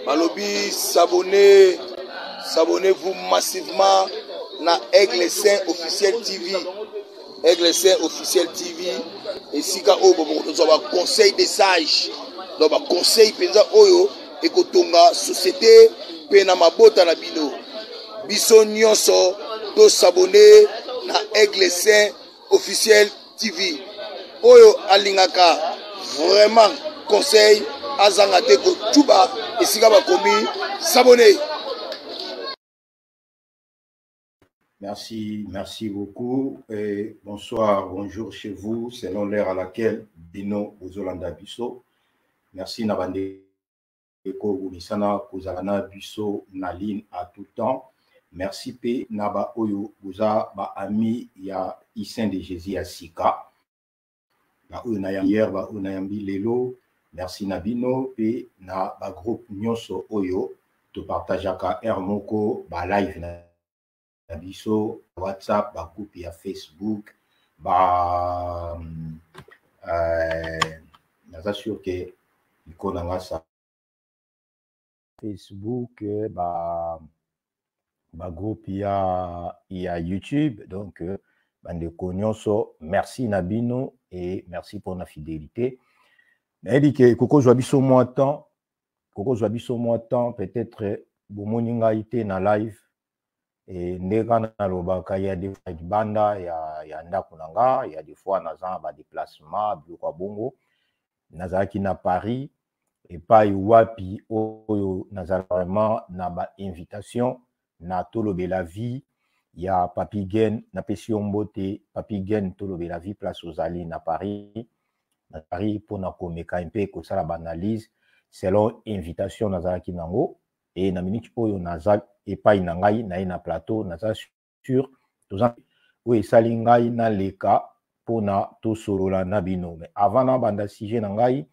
Malobi, s'abonnez-vous massivement na Aigle Saint officiel TV. Aigle Saint officiel TV. Et si nous avons un conseil des sages, nous avons un conseil penza oyo et kotonga société pena mabota na bino. Biso nyonso to s'abonner na Aigle Saint officiel TV. Oyo alingaka vraiment conseil azangate ko tuba et si ba komi s'abonner. Merci beaucoup et bonsoir, bonjour chez vous, selon l'heure à laquelle Bino Ozolanda Bisso. Merci Nabande Eko Gumisana Kozalana Bisso Naline à tout temps. Merci P Naba Oyo Boza Ba Ami Ya Isen de Jésus Asika. Ba Unayam hier, Ba Unayambi Lelo. Merci Nabino P Na Ba groupe Nyonso Oyo. To partageaka Hermoko Ba live na biso WhatsApp, ba groupe ya Facebook, ba naza sûr que ikonanga sa Facebook, ba groupe ya YouTube, donc bande nyonso, merci Nabino et merci pour la fidélité. Mais dit que koko jwa biso moi temps, peut-être bomoninga ité na live. Et ndeka na lobaka ya des fois banda ya ndako nanga ya des fois naza ba déplacement biloko bongo naza ki na Paris et pas wapi oyo naza vraiment na ba invitation na tolobe la vie ya Papi Gen na pesio mbote Papi Gen tolobe la vie place aux Ali na Paris pour na komeka mpe ko sala ba analyse selon invitation naza ki nango et na minute oyo naza et pas inangai na ina plateau naza sur tous oui salingai na leka pona to solola na bino mais avant na banda sujet na ngai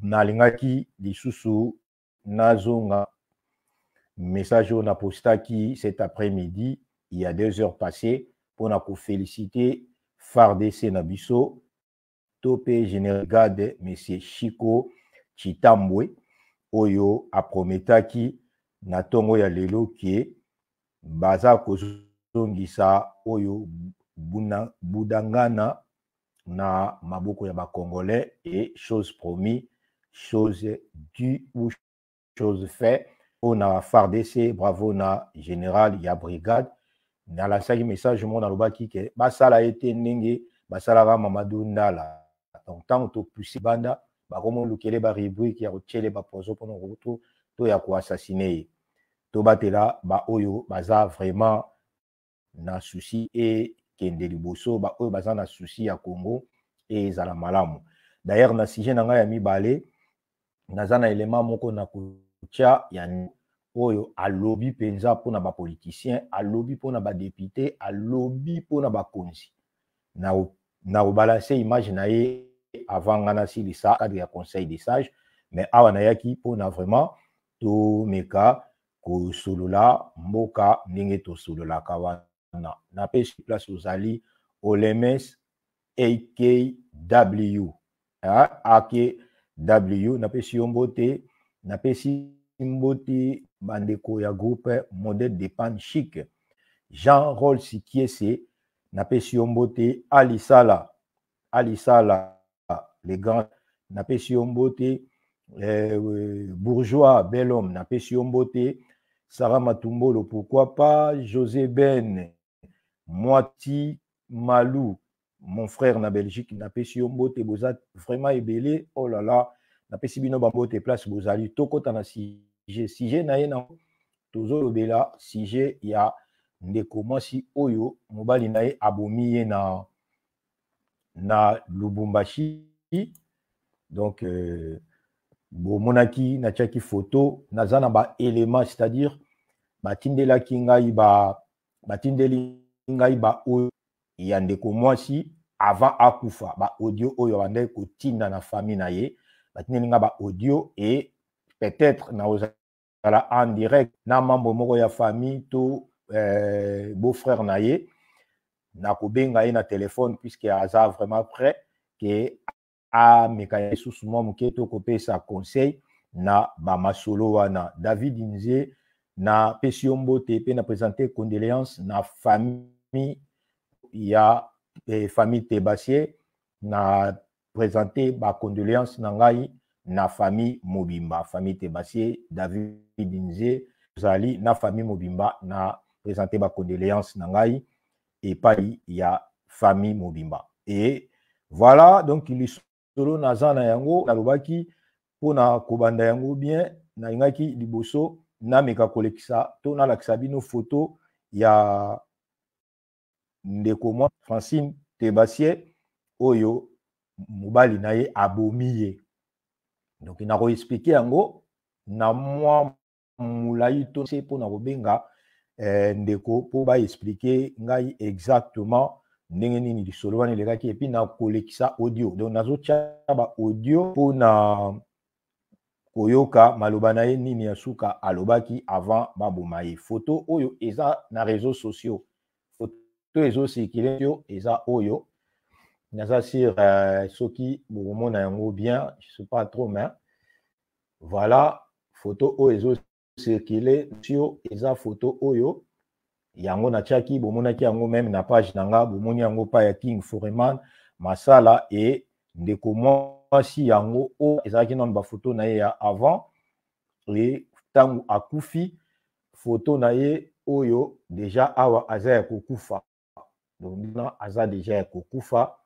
na lingaki lisusu nazonga message na postaki cet après-midi il y a 2 heures passées pona ko féliciter FARDC na biso topé général garde monsieur Chiko Chitambwe oyo aprometaki na tongo ya lelo kie baza kozongisa oyo budangana na maboko ya ba congolais et chose promis chose due ou chose fait on a FARDC bravo na général ya brigade na la sagi message mon alobaki ke basala été ndenge basala ga Mamadou Ndala donc tant to plus banda ba komo lukele ba rubrique ya rotchele ba pozo pono roto to ya ko assassiner to batela ba oyo baza vraiment na souci et kende liboso ba oyo baza na souci ya Congo et zala malamu d'ailleurs na sujet na nga ya mibale naza na élément moko na kutia ya oyo alobi penza pona ba politicien alobi pona ba député alobi pona ba konzi na balancer image na ye avant ngana silisa cadre ya conseil des sages mais awa na yaki pona vraiment to meka ko solola mboka ndenge to solola kawana na pesi place ozali Olemes AKW AKW na pesi mbote na pesi mbote bandeko ya groupe modèle de pan chic Jean Roll Sikiese na pesi mbote Alisala les grands na pesi mbote bourgeois bel homme na pesi mbote Sarah Matumbolo pourquoi pas José Ben Moiti Malou mon frère na Belgique na pesi mbote boza vraiment ebelé oh là là na pesi bino bambote place bozali tokota na sujet na ye na tozolo bela sujet ya ndeko mwasi oyo mobali na ye abomi ye na Lubumbashi donc monaki na tchaki photo nazana ba élément c'est-à-dire batindelaki ngai batindeli ngai ba oyo ya ndeko mwasi avant akufa ba audio oyo bande kotinda na famille na ye batindeli ngai ba audio et peut-être na ozala en direct na membre moko ya famille to beau-frère na ye na kobenga ye na téléphone puisque aza vraiment prêt que a meka sous moi moke to kopesa conseil na bamasolo wana. David Nze na pesi yo mbote pe na présenter condoléances na famille ya famille Tebassier na présenter ba condoléances na ngai na famille Mobimba. Famille Tebassier, David Nze zali na famille Mobimba na présenter ba condoléances na ngai et pas ya famille Mobimba. Et voilà, donc il est solo naza na yango na lobaki pona kobanda yango bien na ingaki liboso na meka kolekisa to na lakisa bino photo ya ndeko mwa Francine Tebassier oyo mobali na ye abomiye. Donc il n'a pas expliqué yango na mwa mulai to se pona kobenga ndeko po ba expliquer ngai exactement ndenge nini lisolo wana elekaki et puis na kolekisa audio. Donc nazotia ba audio pona koyoka maloba na ye nini ya suka alobaki avant baboma ye. Photo oyo eza na réseaux sociaux. Photo ezo circuler yo eza oyo. Naza sur soki bokomona yango bien, je sais pas trop mais voilà photo oyo ezo circuler sur eza photo oyo yango na tiaki bomonaki yango même na page nanga bomoni yango pa ya King Foreman Masala et ndeko mwasi yango o ezalaki nano ba photo na ye ya avant et tangu akufi photo na ye oyo déjà awa aza ya kokufa. Donc maintenant aza déjà ya kokufa.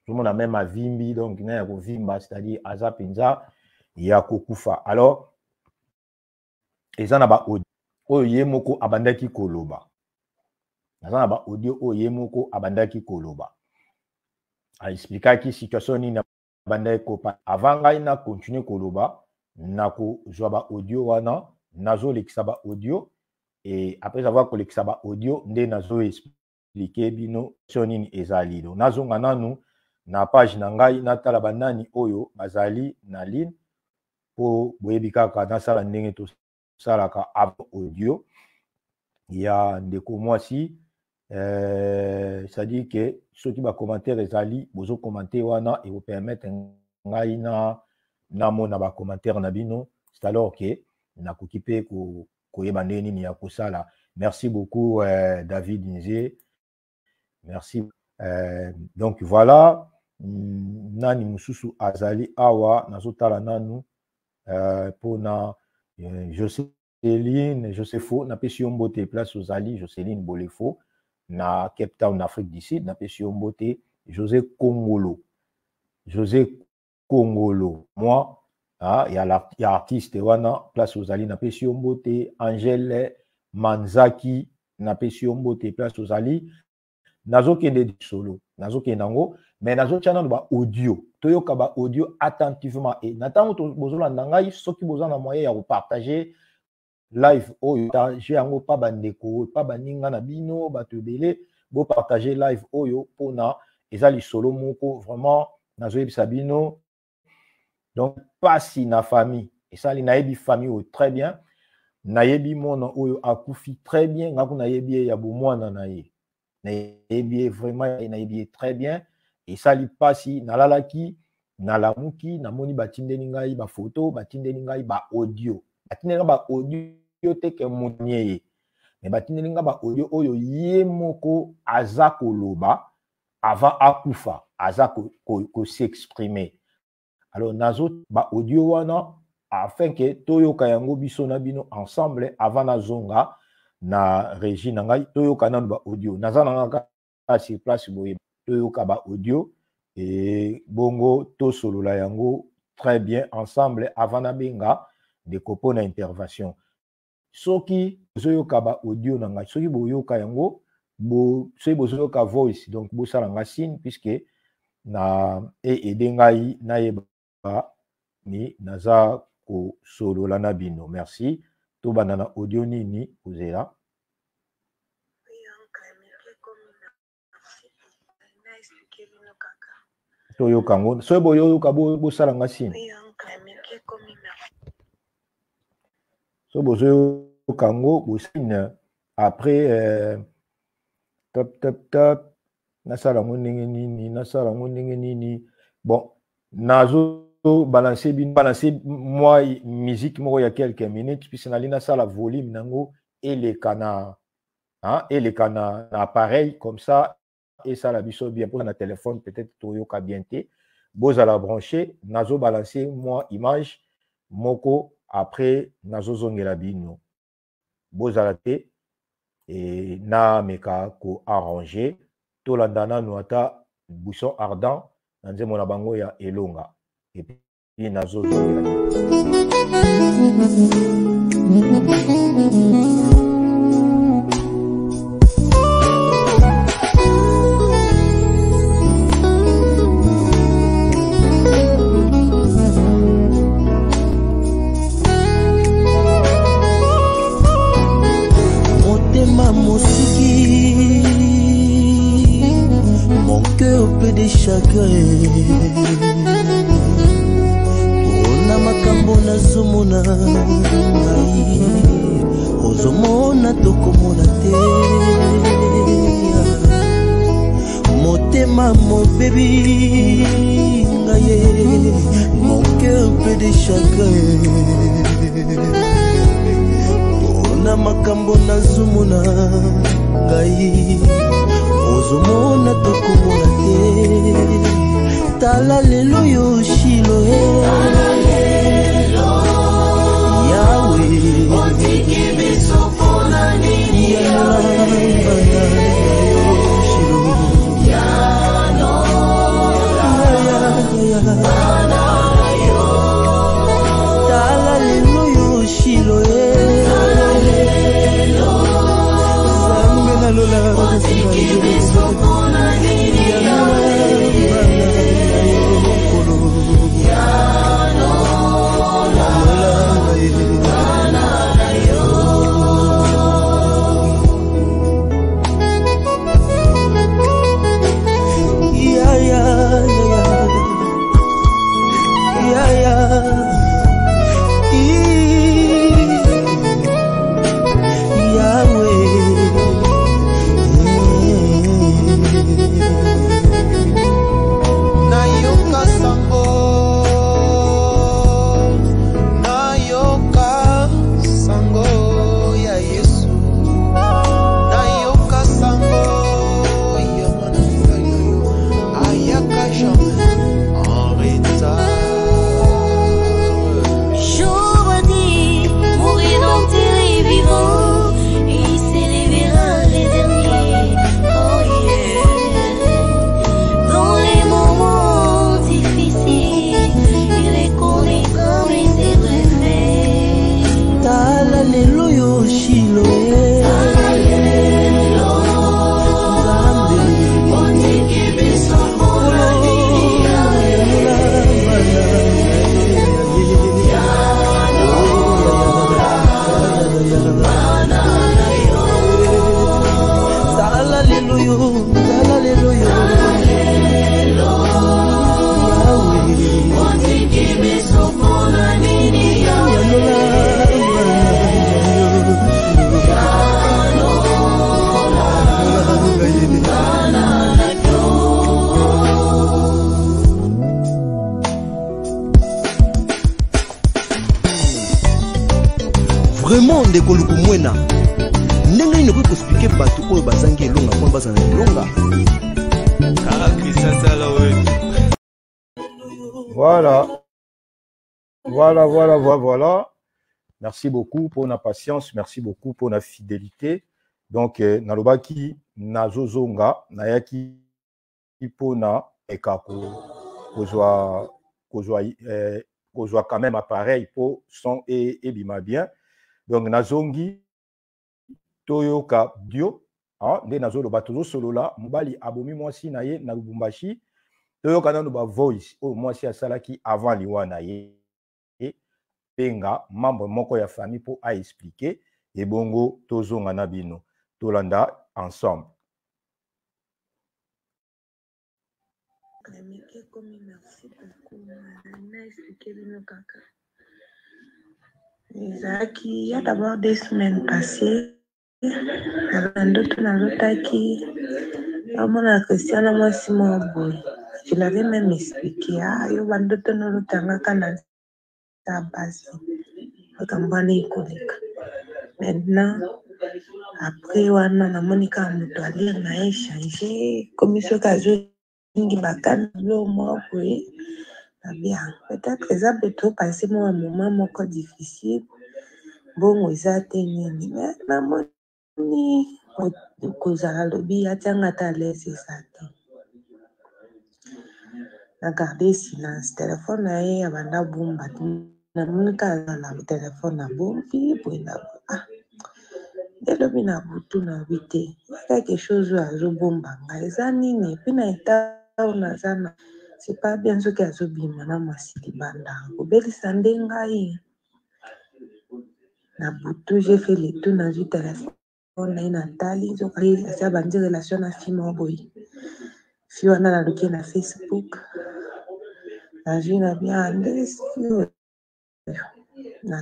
Tout le monde a même avimbi donc na ya kovimba c'est-à-dire aza penza ya kokufa. Alors ezana ba audio oyo ye moko abandaki koloba. Ezana ba audio oyo ye moko abandaki koloba. A expliquer situation ni na bandaki kopa. Avant ngai na continuer koloba na ko jwa ba audio wana nazo lekisa ba audio et après avoir kolekisa ba audio nde nazo expliquer bino nini ezali. Donc nazo ngananu na page na ngai na tala banani oyo bazali na ligne po boyebi kaka na sala ndenge to salaka audio ya ndeko mwasi c'est-à-dire que ceux qui va commenter ezali bozo commenter wana et vous permettre ngai na mona ba commentaire na bino c'est alors que na kokipe ko yeba ndeni ni ya kosala. Merci beaucoup David Nze. Merci. Donc voilà nani mususu azali awa nazotala nanu pona Jocelyne Josepho na pesi mbote place ozali Jocelyne Bolefo na Cape Town Afrique du Sud na pesi mbote José Kongolo moi ya artiste wana place ozali na pesi mbote Angèle Manzaki na pesi mbote place ozali nazokende solo nazokende ngo mais nazotiana ba audio toyoka ba audio attentivement et natango to bozolanda ngai soki bozana moyen ya partager live oyo partager yango pa bandeko pa baninga na bino bato ebele bo partager live oyo pona ezali solo moko vraiment nazoyebisa bino. Donc pasi na famille esali nayebi famille o très bien nayebi mona oyo akufi très bien ngako nayebi ya bomwana na ye nayebi vraiment nayebi très bien et sali pasi nalalaki nalamuki namoni batindeli ngai ba photo batindeli ngai ba audio batindeli ba audio teke monye mais batindeli ngai ba audio oyo ye moko aza koloba avant akufa aza ko s'exprimer. Alors nazo ba audio wana afin que toyoka yango biso na bino ensemble avant nazonga na régie na ngai toyoka nanu ba audio naza nanga sur place boye toyoka ba audio et bongo to solola yango très bien ensemble avant na benga de kopona intervention soki zoyoka ba audio na ngai soki boyoka yango soki bozoyoka voice donc bosala nga signe puisque na edengai na yeba ni naza ko solola na bino. Merci to banana audio nini ozela toyo kango so boyo kabo sala nga signe so bozo kango bo signe après top nasala ngo ndenge nini bon nazo balancer moi musique moi il y a quelques minutes puis c'est na ça la volume nango et les canards hein et les canards appareil comme ça et ça la biso bien pour un téléphone peut-être toyoka bien té boz à la brancher nazo balancer moi image moko après nazo zongela bino boz à la té et na meka ko arranger to landana noata bouchon ardent nanze mona bango ya elonga et puis nazo zongela mon cœur plein de chagrin. Ona makambo na zomona ngai, ozomona tokomona te. Motema mobebi ngai, mon cœur plein de chagrin. Na makambo na zumuna ngai ozomona tokomona te tala lelo yo shilo yawe otiki biso pona nini tala lelo yo shilo Vraiment ndeko lukumwena ndenge ino ko expliquer bato oyo bazangi elonga kwa bazana elonga voilà. Merci beaucoup pour la patience, merci beaucoup pour la fidélité. Donc nalobaki nazozonga nayaki pona ekako kozwa quand même appareil pour son et bima bien. Donc nazongi toyoka dio nde nazoloba tozo solo la mobali abomi mwasi na ye na Lubumbashi toyoka nano ba voice o mwasi asalaki avant liwa na ye e penga membre moko ya famille pour a expliquer et bongo tozonga na bino tolanda ensemble. Merci beaucoup. Ezaki, il y a d'abord 2 semaines passées, ndoto nalotaki amona Christiana mwasi mwa boye Je l'avais même expliqué. Ah, yo bandoto no lutanga kana ta base. Bakambana ikoleka. Maintenant, après wana namoni ka moto alire na échanger comme soki azolingi bakana lo moko bien. Peut-être eza pe trop passé moi un moment moko difficile. Bongo eza te nini. Mais namoni kozala lobi atianga ta l'aise eza te. Na garder silence. Téléphone na ye abanda bomba. Namoni ka azala téléphone na bombi boye na elobi na butu na bite quelque chose azobomba ngai eza nini epi na eta oyo naza na c'est pas bien soki azobima na mwasi libanda kobelisa nde ngai na butu j'ai fait le tour nazwi telefone na ye natali nzoka asa bandi relation na fi moko boye fi wana naluki na Facebook nazwi na bien nde na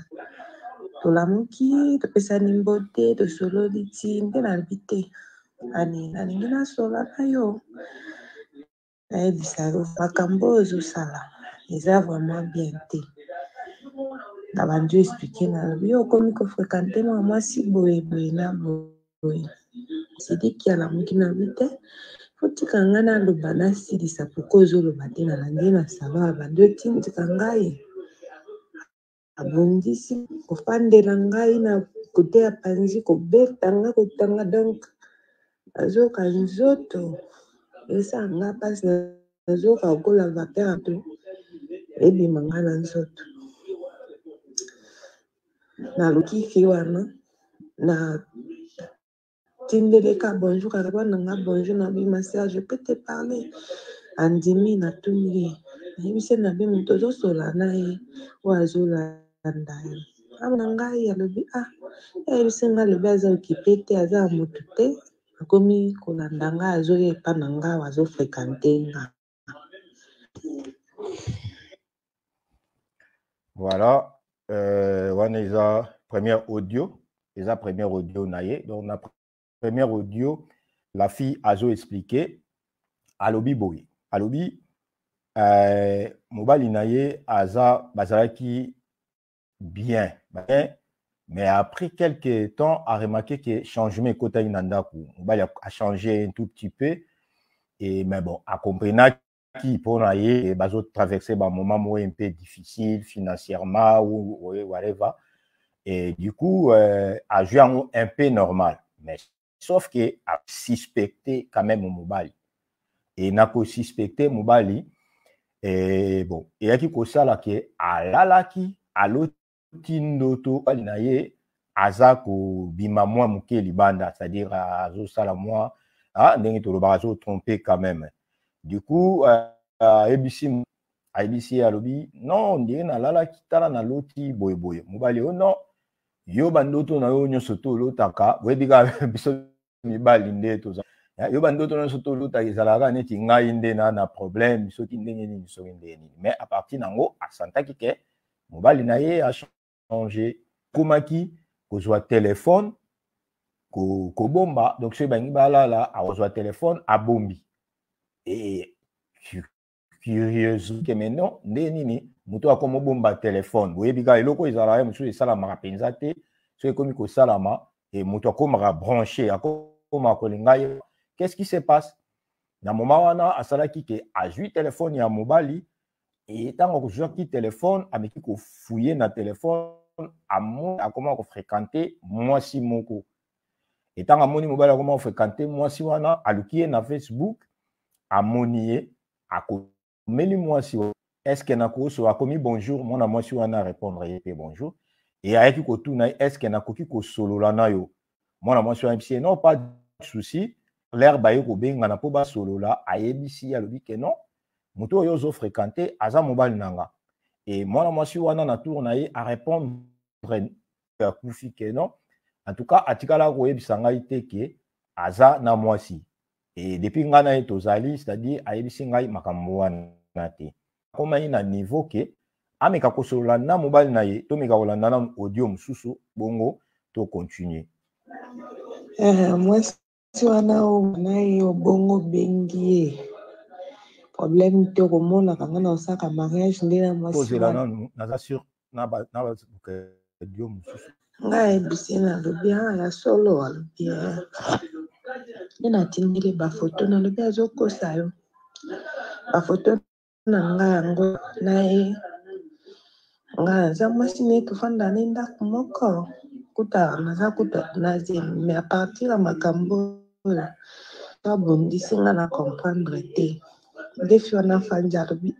tolamuki topesani mbote tosololi ti nde nalobi te ani nalingi nasola na yo nayebisa yo makambo oyo ezosala eza vraiment bien te na bandi explike nalobi yo okomi kofréquente mwa mwasi boyeboye na boye sidiki alamuki nalobi te fotika ngai naloba nasilisa poko ozoloba te nalangi na salon ya bandi otindika ngai abongisi kofandela ngai na kote ya panzi kobetanga kotanga donc nazoka nzoto esa nga mpasi nazoka kokola vapeur to ebima nga na nzoto naluki fi wana na tindeleka bonjour akaba na nga bonjour na bi master je peux te parler andimi natuni ye nayebisi na bi moto ozosola na ye oyo azolanda ye amona ngai alobi ayebisi nga alobi aza okipe te aza ya motu te akomi kolanda nga azoya epa na nga azofréquente nga. Voilà, on est à première audio, naie. Donc la première audio, la fille a expliqué alobi boy, alobi mobile naie aza bazalaki bien, mais après quelques temps a remarqué que changement côté inandaku, mobile a changé un tout petit peu et mais bon, a compris qui pour naie bazo traverser un moment un peu difficile financièrement ou whatever et du coup a joué un peu normal mais sauf que a suspecté quand même mobile et n'a pas suspecté mobile et bon et a qui kosa la que alalaki aloti ndoto alinaye azako bima moi muke libanda c'est-à-dire azo sala moi ndenge to bazo tromper quand même. Du coup, ABC alobi non ndenge nalala kitala na loti boyeboye mobali o non yo bandoto na yo nyonso to lotaka webika biso mibali nde toza yo bandoto nyonso to lotaka ezalaka neti ngai nde na problème soki ndenge nini soki ndenge nini mais à partir nango asantaki ke mobali na ye a changé komaki kozwa téléphone kobomba donc soki bangi balala akozwa téléphone abombi. Et curieusement que maintenant nini moto akomo bomba téléphone boyebika eloko ezala ya mosusu esalamaka mpenza te so ekomi kosalama et moto akomaka branché akoma kolinga ye qu'est-ce qui se passe na moment wana asalaki ke azwi téléphone ya mobali et ntango akozwaki téléphone ameki kofouye na téléphone akoma kofréquente mwasi moko et ntango amoni mobali akoma kofréquente mwasi wana aluki ye na Facebook amoni ye akomeli mwasi est-ce que nakoso akomi bonjour mwana mwasi wana répondre ye pe bonjour et ayaki kotuna est-ce que nakoki kosolola na yo mwana mwasi wana yebisi non pas de souci l'air baye kobengana mpo basolola ayebisi alobi ke non moto oyo ozofréquente aza mobali nanga et mwana mwasi wana na tour na ye arépondre akufi ke non en tout cas atikala koyebisa ngai te ke aza na mwasi. Et depuis ngana ye tozali c'est-à-dire ayebisi ngai makambo wana te koma ye na niveau ke ameka kosolola na mobali na ye tomeka kolanda na audio mosusu bongo to continuer. Mwasi wana oyo na ye obongo bengi ye problème te komona kanga na osaka mariage nde na mwasi Posez la wana non, naza sûr na Dio mususu. ngai yebisi nalobi ya solo alobi nde natindeli bafoto nalobi azokosa yo bafoto na ngai yango na ye ngai naza mwasi ne tofanda ne ndako moko kuta naza kuta nazemi mais à partir ya makambo oyo babondisi nga na comprendre te nde fi wana fandi alobi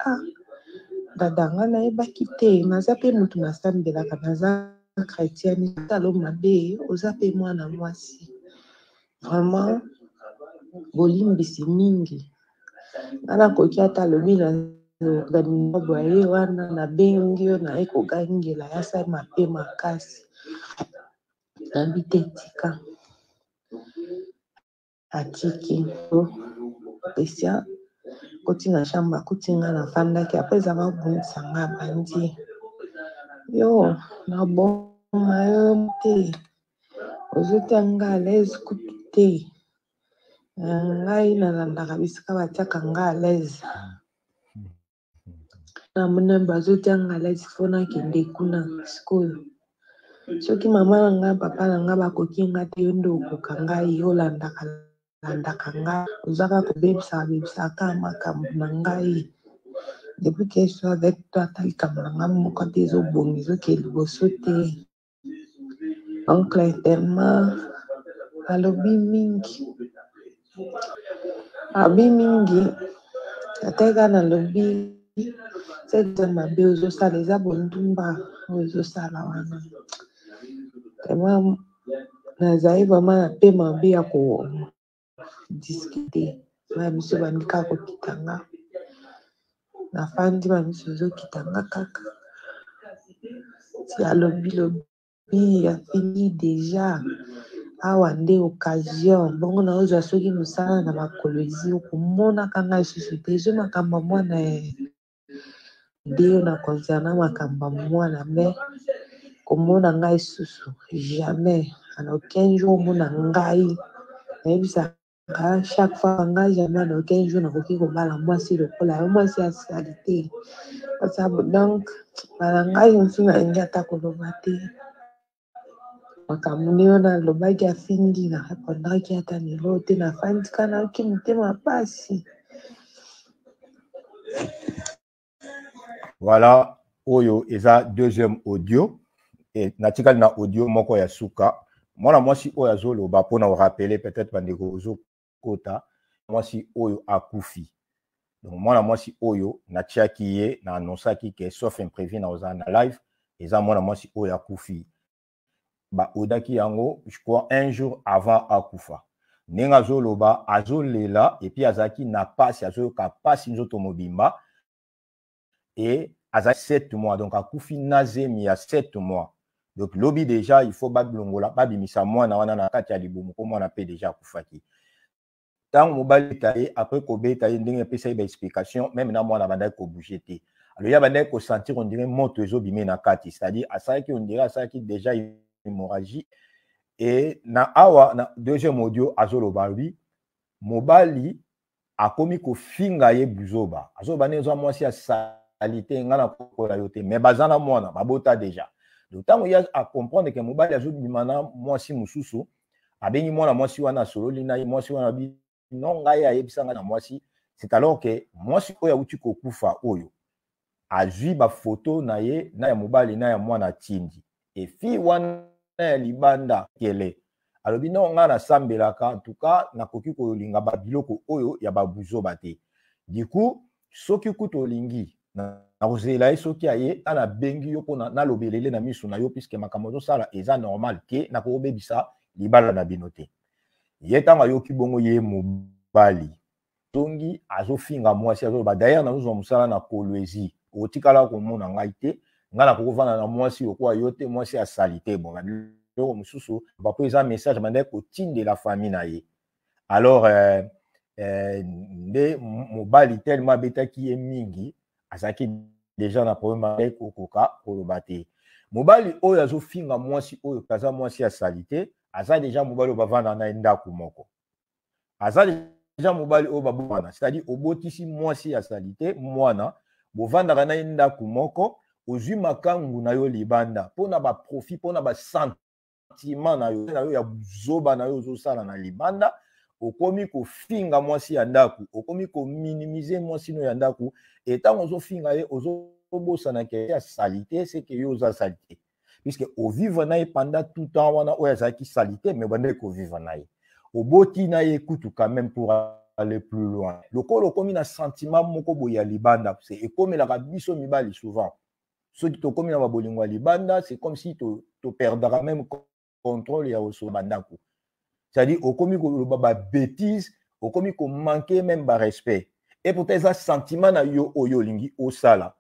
dada nga nayebaki te naza mpe motu nasambelaka naza chrétienne talo mabe oza mpe mwana mwasi vraiment bolimbisi mingi nga nakoki ata alobi na organibo ye wana nabengi yo naye kogangela yasama mpe makasi nabi te tika atiki pesia kotinga shamba kutinga na fandaki apres eza babundisa nga bandi yo naboma yo te ozotanga à l'aise kutu te ngai nalandaka bisika batiaka nga à l'aise namona bazotianga à l'aise fo nakende kuna sikoyo soki mama na nga papa na nga bakoki nga te yo nde okoka ngai olandaka nga ozaka kobebisaka makambo na ngai depuis que je suis avec toi ata likambo na nga moko te ezobonga ezoke liboso te oncle tellement alobi mingi ateka nalobi seza mabe ozosala eza bondumba oyo ezosala wana tellement nazali vraiment na pe mabe ya kodiscute na biso bandika kokitanga nafandi bamiso ezokitanga kaka ti alobi afini deja awa nde occasion bongo na ozwa soki mosala na makolo ezi okomonaka ngai susu te ezo makambo ya mwana nde yo na concernant makambo ya mwana me komona ngai susu jamais ana aucun jour omona ngai nayebisaka chaque fois ngai jamais ana aucun jour nakoki kobala mwasi lokola yo mwasi ya sali te donc bala ngai mosu nalingi ata koloba te makambo nde yo nalobaki afindi na répondaki ata lelo te nafandika nayoki motema pasi. Voilà, oyo eza deuxième audio et natikali na audio moko ya suka mwana mwasi oyo azoloba mpona rappeler peut-être bandeko ozokota mwasi oyo akufi. Donc mwana mwasi oyo natiaki ye na annonçaki ke sauf imprévu na oza na live eza mwana mwasi oyo akufi. Ba odaki yango je crois un jour avant akufa. Ndenge azoloba azolela et puis azaki na pasi azoyoka pasi nzoto mobimba et azaki 7 mois donc akufi nazemi ya 7 mois. Donc lobi déjà il faut bablongola babimisa mwana wana na kati ya libumu ko mwana pe déjà akufaki. Tant mobali taye après kobeta ye ndenge pesa ye ba explication même na mwana bandaki ko bouger te. Alors ya bandaki ko sentir on dirait moto ezobimé na kati, c'est-à-dire asaki on dirait asaki déjà hémorragie et na awa na deuxième audio azoloba lui mobali akomi ko finga ye buzoba azoba nezo mwasi ya salite ngana kokola yote mais bazana mwana babota déjà donc tant ya a comprendre que mobali azobimana mwasi mususu abengi mwana mwasi wana sololi na mwasi wana bi non ngai ayebisanga na mwasi c'est alors que mwasi oyo uti kokufa oyo azwi ba photo na ye na ya mobali na ya mwana tindi et fi wana ya libanda kele alobi non nga na sambelaka en tout cas nakoki kolinga ba biloko oyo ya babuzoba te du coup soki kuto olingi na kozela ye soki aye ana bengi yo pona na lobelele na misu na yo puisque makambo zosala eza normal ke na kobebisa libala na bino te ye tanga yoki bongo ye mobali tongi azofinga mwasi azoba d'ailleurs nazozwa mosala na Kolwezi otikala komona ngai te nga na kovanda na mwasi okwa yo te mwasi ya salite bon biloko mosusu bapo eza message bandaki kotinde la famille na ye alors nde mobali tellement abetaki ye mingi azalaki déjà na problème kokoka koloba te mobali oyo azofinga mwasi oyo kaza mwasi ya salite aza déjà mobali oyo bavanda na ndako moko aza déjà mobali o babwana, c'est-à-dire obotisi mwasi ya salite mwana bovandaka na ndako moko ozwi makangu na yo libanda pona ba profit pona ba sentiment na yo ya zoba na yo ozosala na libanda okomi kofinga mwasi ya ndako okomi ko minimiser mwasi no ya ndako etango ozofinga ye ozobosana ke ya salite c'est que yo oza salite puisque au vivre na ye pendant tout temps wana oyo azalaki salite mais bande ko vivre na ye oboti na ye kutu quand même pour aller plus loin lokolo okomi na sentiment moko boye ya libanda c'est ekomelaka biso mibali souvent soki tokomi na babolingo ya libanda c'est comme si to perdra même contrôle ya osoba ndako c'est-à-dire okomi koloba ba bêtise okomi ko manquer même ba respect et peut-être ça sentiment na yo oyo lingi osala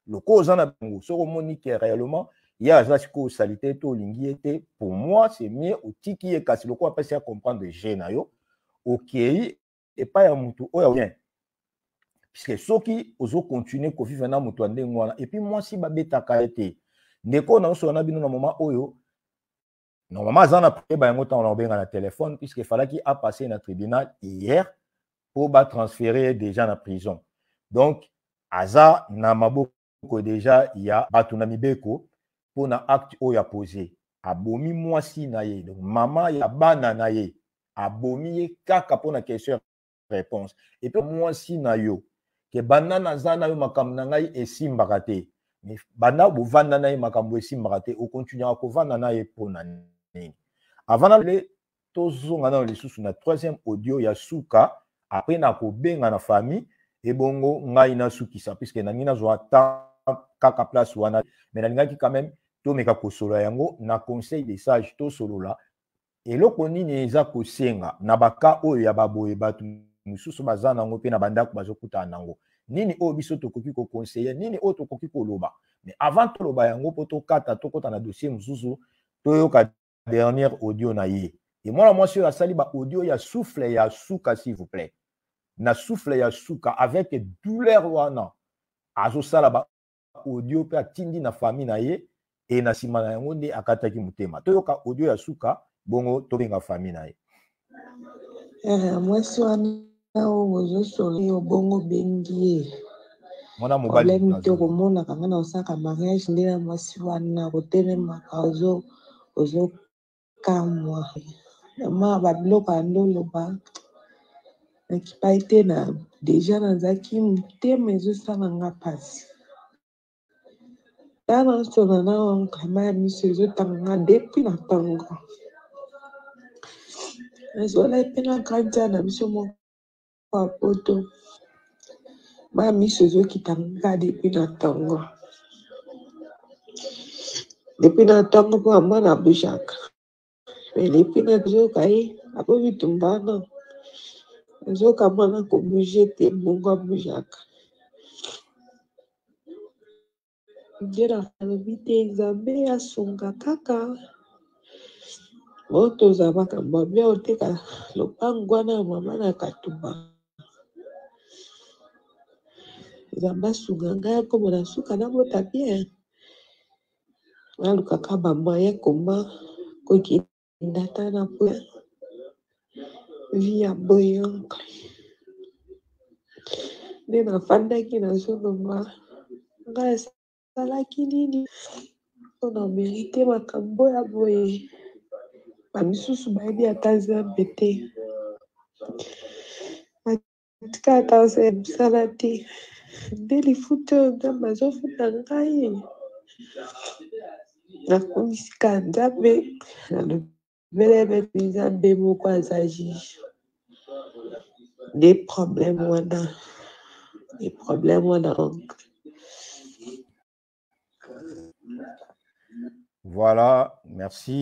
loko ozana bango soko moni que réellement il y a ça ko salité to lingi était pour moi c'est mieux otiki e kasi loko apesi à comprendre gêne na yo OK et pas ya mutu oyo bien puisque soki ozo continuer ko vivre na mutu ande ngwana et puis moi si ba betaka été ndeko na so na bino na moment oyo normalement ça n'a pas bango temps on benga na téléphone puisque fallait qu'il a passé na tribunal hier pour ba transférer déjà na prison donc aza na maboko déjà il y a batuna mibeko pour na acte oyo ya posé abomi mwasi na ye donc maman ya bana na ye abomi ye kaka pour na question réponse et puis mwasi na yo ke banana zana yo makambo na ngai esimbaka te mais bana bovanda na ye makambo esimbaka te o continuera kovanda na ye pona nini avant le tozonga na lisusu na troisième audio ya suka après na kobenga na famille et bongo ngai na sukisa puisque na ngina zo ata kaka place wana mais na ngaki quand même to meka kosolo yango na conseil des sages to solo la eloko nini eza kosenga na baka oyo ya baboye batu mususu bazana ngo pe na bandako bazokuta nango nini oyo biso tokoki ko conseiller nini oyo tokoki koloba mais avant toloba yango poto kata tokota na dossier mususu toyoka dernière audio na ye et moi moi sur asali ba audio ya souffle ya suka s'il vous plaît na souffle ya suka avec douleur wana azo sala ba audio pe atindi na famille na ye et na sima na yango nde akataki mutema toyoka audio ya suka bongo tobenga famille na ye mwasi wana oyo ozosoli obongo bengi ye mwana mobali problème te komonaka nga na osaka mariage nde na mwasi wana kotelemaka ozokamwa ma babiloko ya ndoloba nakipai te na deja nazalaki motema ezosala nga mpasi tana nsona na wankama ya miso ezotanga nga depuis na ntango ezola epe na kantia na biso moko ya poto ma miso ezokitanga depuis na ntango mpo mwana abujaka depuis na zoka ye apo bitumbana zoka mwana kobuje te bongo abujaka nde nakalobi te nzambe asunga kaka oyo toza makambo abia oteka lopango wana ya mama na katumba nzambe asunga ngai akomona suka nabota bien nalukaka bamoye koma kokenda ta na po vi ya boyonka nde nafandaki nazoloba ngai esalaki nini mpona merite makambo ya boye bamisusu bayebi ata nzambe te atika ata mosala te nde lifuta oyo nzambe azofuta ngai nakomisika nzambe nalobelebe nzambe moko aza juge nde problème wana voilà merci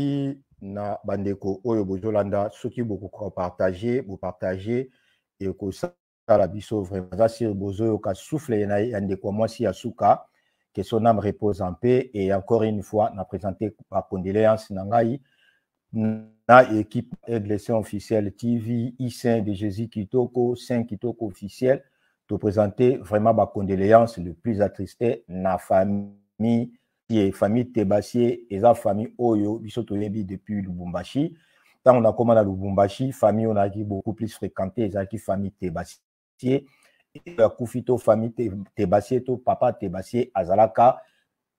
na bandeko oyo bozolanda soki beaucoup partager et que ça la biso vraiment ça sur bozo ka souffle na ndeko mwasi ya suka que son âme repose en paix et encore une fois na présenter ma condoléance na ngai na équipe Église officielle TV I5 de Jésus Kitoko 5 Kitoko officiel te présenter vraiment ma condoléance le plus attristé na famille qui est famille Tebassier et sa famille Oyo biso toyebi depuis Lubumbashi Tant on a commencé à Lubumbashi, famille on a qui beaucoup plus fréquenté, les qui famille Tebassier, et Koufito famille Tebassier, to papa Tebassier, Azalaka,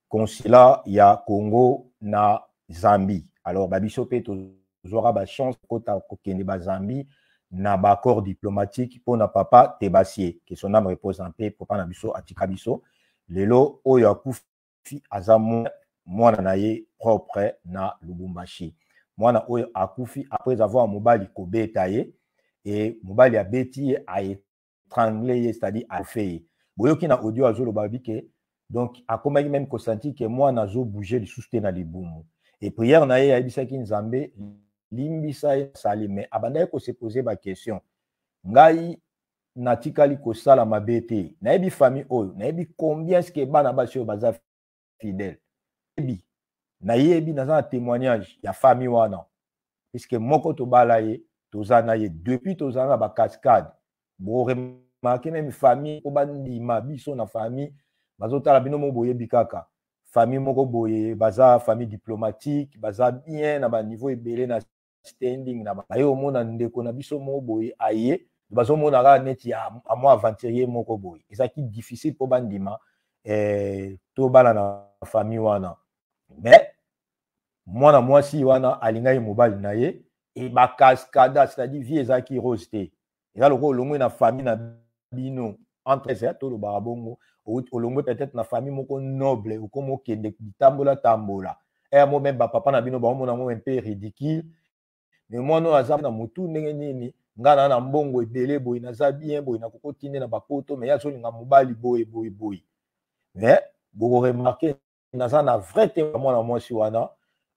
consulat il y a Congo na Zambie. Alors babiso pe toujours ba chance kota kokende ba Zambie na ba accord diplomatique pour na papa Tebassier, que son âme repose en paix, papa na biso atika biso. Lelo oyo akufi azamu mwana na ye propre na Lubumbashi. Mwana oyo akufi après avoir mobali kobeta ye et mobali a beti a étranglé, c'est-à-dire a fait. Boyoki na audio azolo babike donc akomaki même ko senti que moi nazo bouger le soutien na libumu et prière na ye ya bisaki nzambe limbisa sali mais abandai ko se poser ba question ngai natikali ko sala mabete na yebi famille oyo na yebi combien est-ce que bana basi oyo baza fidèle yebi na yebi naza témoignage ya famille wana puisque moko to bala ye tozana ye depuis tozana ba cascade bo remarquer même famille ko bandima biso na famille bazotala bino mo boye bikaka famille moko boye baza famille diplomatique baza bien na ba niveau ebele na standing na ba yo mona ndeko na biso mo boye aye bazo mona ga neti a moi aventurier moko boye ezaki difficile pour bandima to bala na famille wana mais mwana mwasi wana alingai mobali na ye et ba cascada c'est-à-dire vie ezaki rose te eza loko longo na famille na bino entre ces to lo barabongo olongo peut-être na famille moko noble ou comme okende tambola tambola et moi même papa na bino ba mona mo un peu ridicule mais moi no azam na mutu ndenge nini ngana na mbongo ebele boy na za bien boy na kokotine na bapoto mais yazo linga mobali boy mais vous remarquez na za na vrai témoin na moi si wana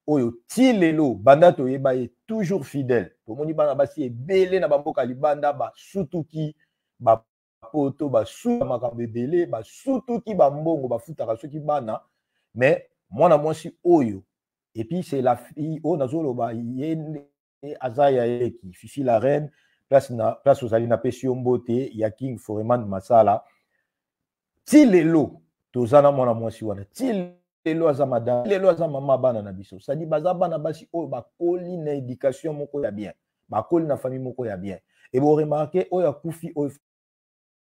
oyo tilelo banda to yeba est toujours fidèle to moni bana basi ebele na bamboka libanda ba sutuki ba poto basuka makambo ebele basutuki bambongo bafutaka soki bana mais mwana mwasi oyo et puis c'est la fille oyo nazoloba ye azaya yeki fifi la reine place ozali na pesi yo mbote ya King Foreman Masala tilelo tozana mwana mwasi wana tilelo aza madame tilelo aza mama bana na biso c'est-à-dire baza bana basi oyo bakoli na éducation moko ya bien bakoli na famille moko ya bien et bo remarquer oyo akufi oyo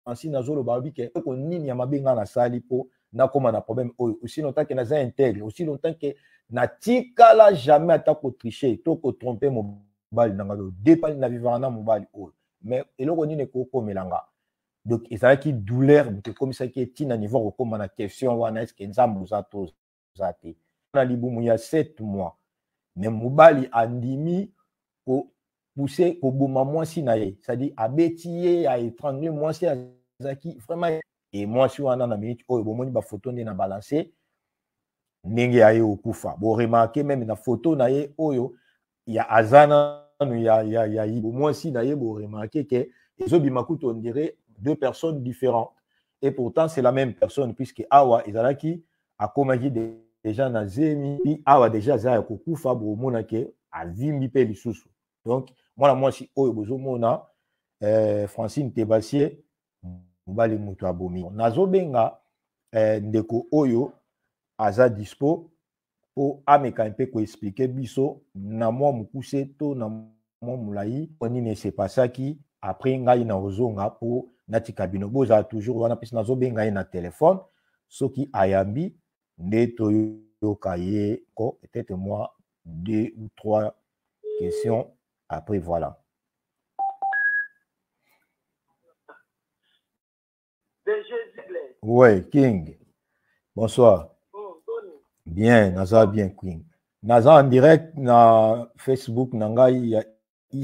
ainsi nazolo babike ko nini ya mabenga na sali po na koma na problème aussi longtemps que naza intègre aussi longtemps que na tikala jamais ata ko tricher to ko tromper mobali nanga do dépal na vivant na mobali oyo mais eloko nini ko komelanga donc ezala ki douleur te comme ça qui est na niveau ko koma na question wana est-ce que nzambo za to zate na libumu ya 7 mois mais mobali andimi ko pousser ko boma mwasi na ye c'est-à-dire abetiye a étrangler mwasi azaki vraiment et mwasi wana na minute oyo bomoni ba photo ndé na balancer ndenge aye okufa bo remarquer même na photo na ye oyo ya azana ya mwasi na ye bo remarquer que ezobima kutu on dirait deux personnes différentes et pourtant c'est la même personne puisque awa ezalaki akomaki déjà na zemi awa déjà za ya kokufa bo mona ke avimbi pe lisusu donc mwana mwasi oyo bozomona Francine Tebassier mobali mutu abomi nazobenga ndeko oyo aza dispo po ameka mpe ko expliquer biso na mwa mukuse to na mwa mulai nini se pasaki après ngai na ozonga po natika bino boza toujours wana pesi nazobenga ye na téléphone soki ayambi nde toyoka ye ko peut-être moi 2 ou 3 questions après voilà. Ouais, King. Bonsoir. Bien, Naza bien, King. Naza en direct na Facebook nanga ya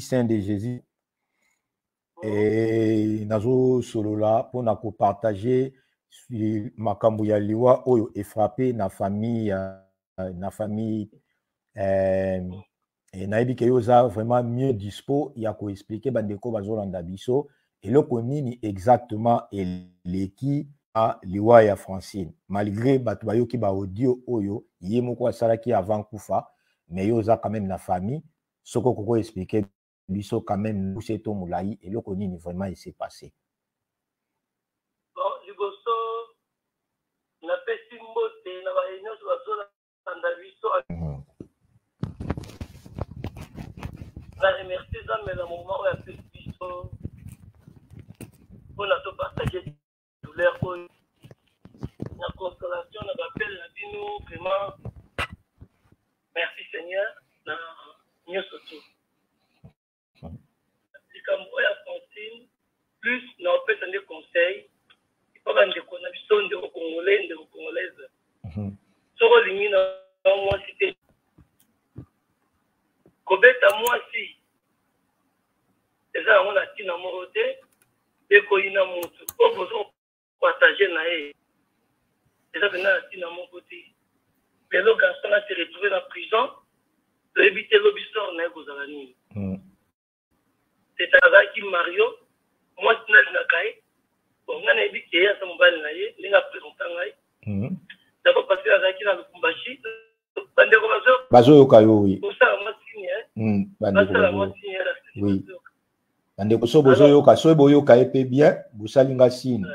Saint de Jésus. Et Nazo solola pour na ko partager makambo ya liwa oyo e frappé na famille et nayebi ke yo za vraiment mieux dispo ya ko expliquer bandeko bazolanda biso eloko nini exactement eleki a liwa ya Francine malgré bato bayoki ba audio oyo ye moko asalaki avant kufa mais yo za quand même na famille soko koko expliquer biso quand même nous c'est to mulai eloko nini vraiment il s'est passé. Bon liboso na pesi mbote na ba réunion sur la zone biso ça, mais le moment où il y a plus de biseaux, on a tout partagé douleur, la consolation, on appelle la vie, nous, vraiment, merci Seigneur, nous surtout. Si comme vous, il y a Francine, plus, nous on peut donner des conseils, il faut avoir des connexions de Congolais, de Congolaises. Sur le limite, moi, c'était Kobeta, moi, si. C'est ça, on a dit dans mon côté, et qu'on y a mon tout. On peut partager, c'est ça que nous avons dit dans mon côté. Mais le garçon a été retrouvé dans la prison, de éviter l'obisson, on a aux alanines. C'est avec qui Mario, moi, je suis dans le cahier. On a dit qu'il y a un mobile, il a présenté un cahier. D'abord parce qu'il y a qui dans le Kumbashi. Bazo Kayo, oui. Pour ça, moi, signe. Oui. Bandeko so bozo yoka so boyo ka epe bien busalinga sine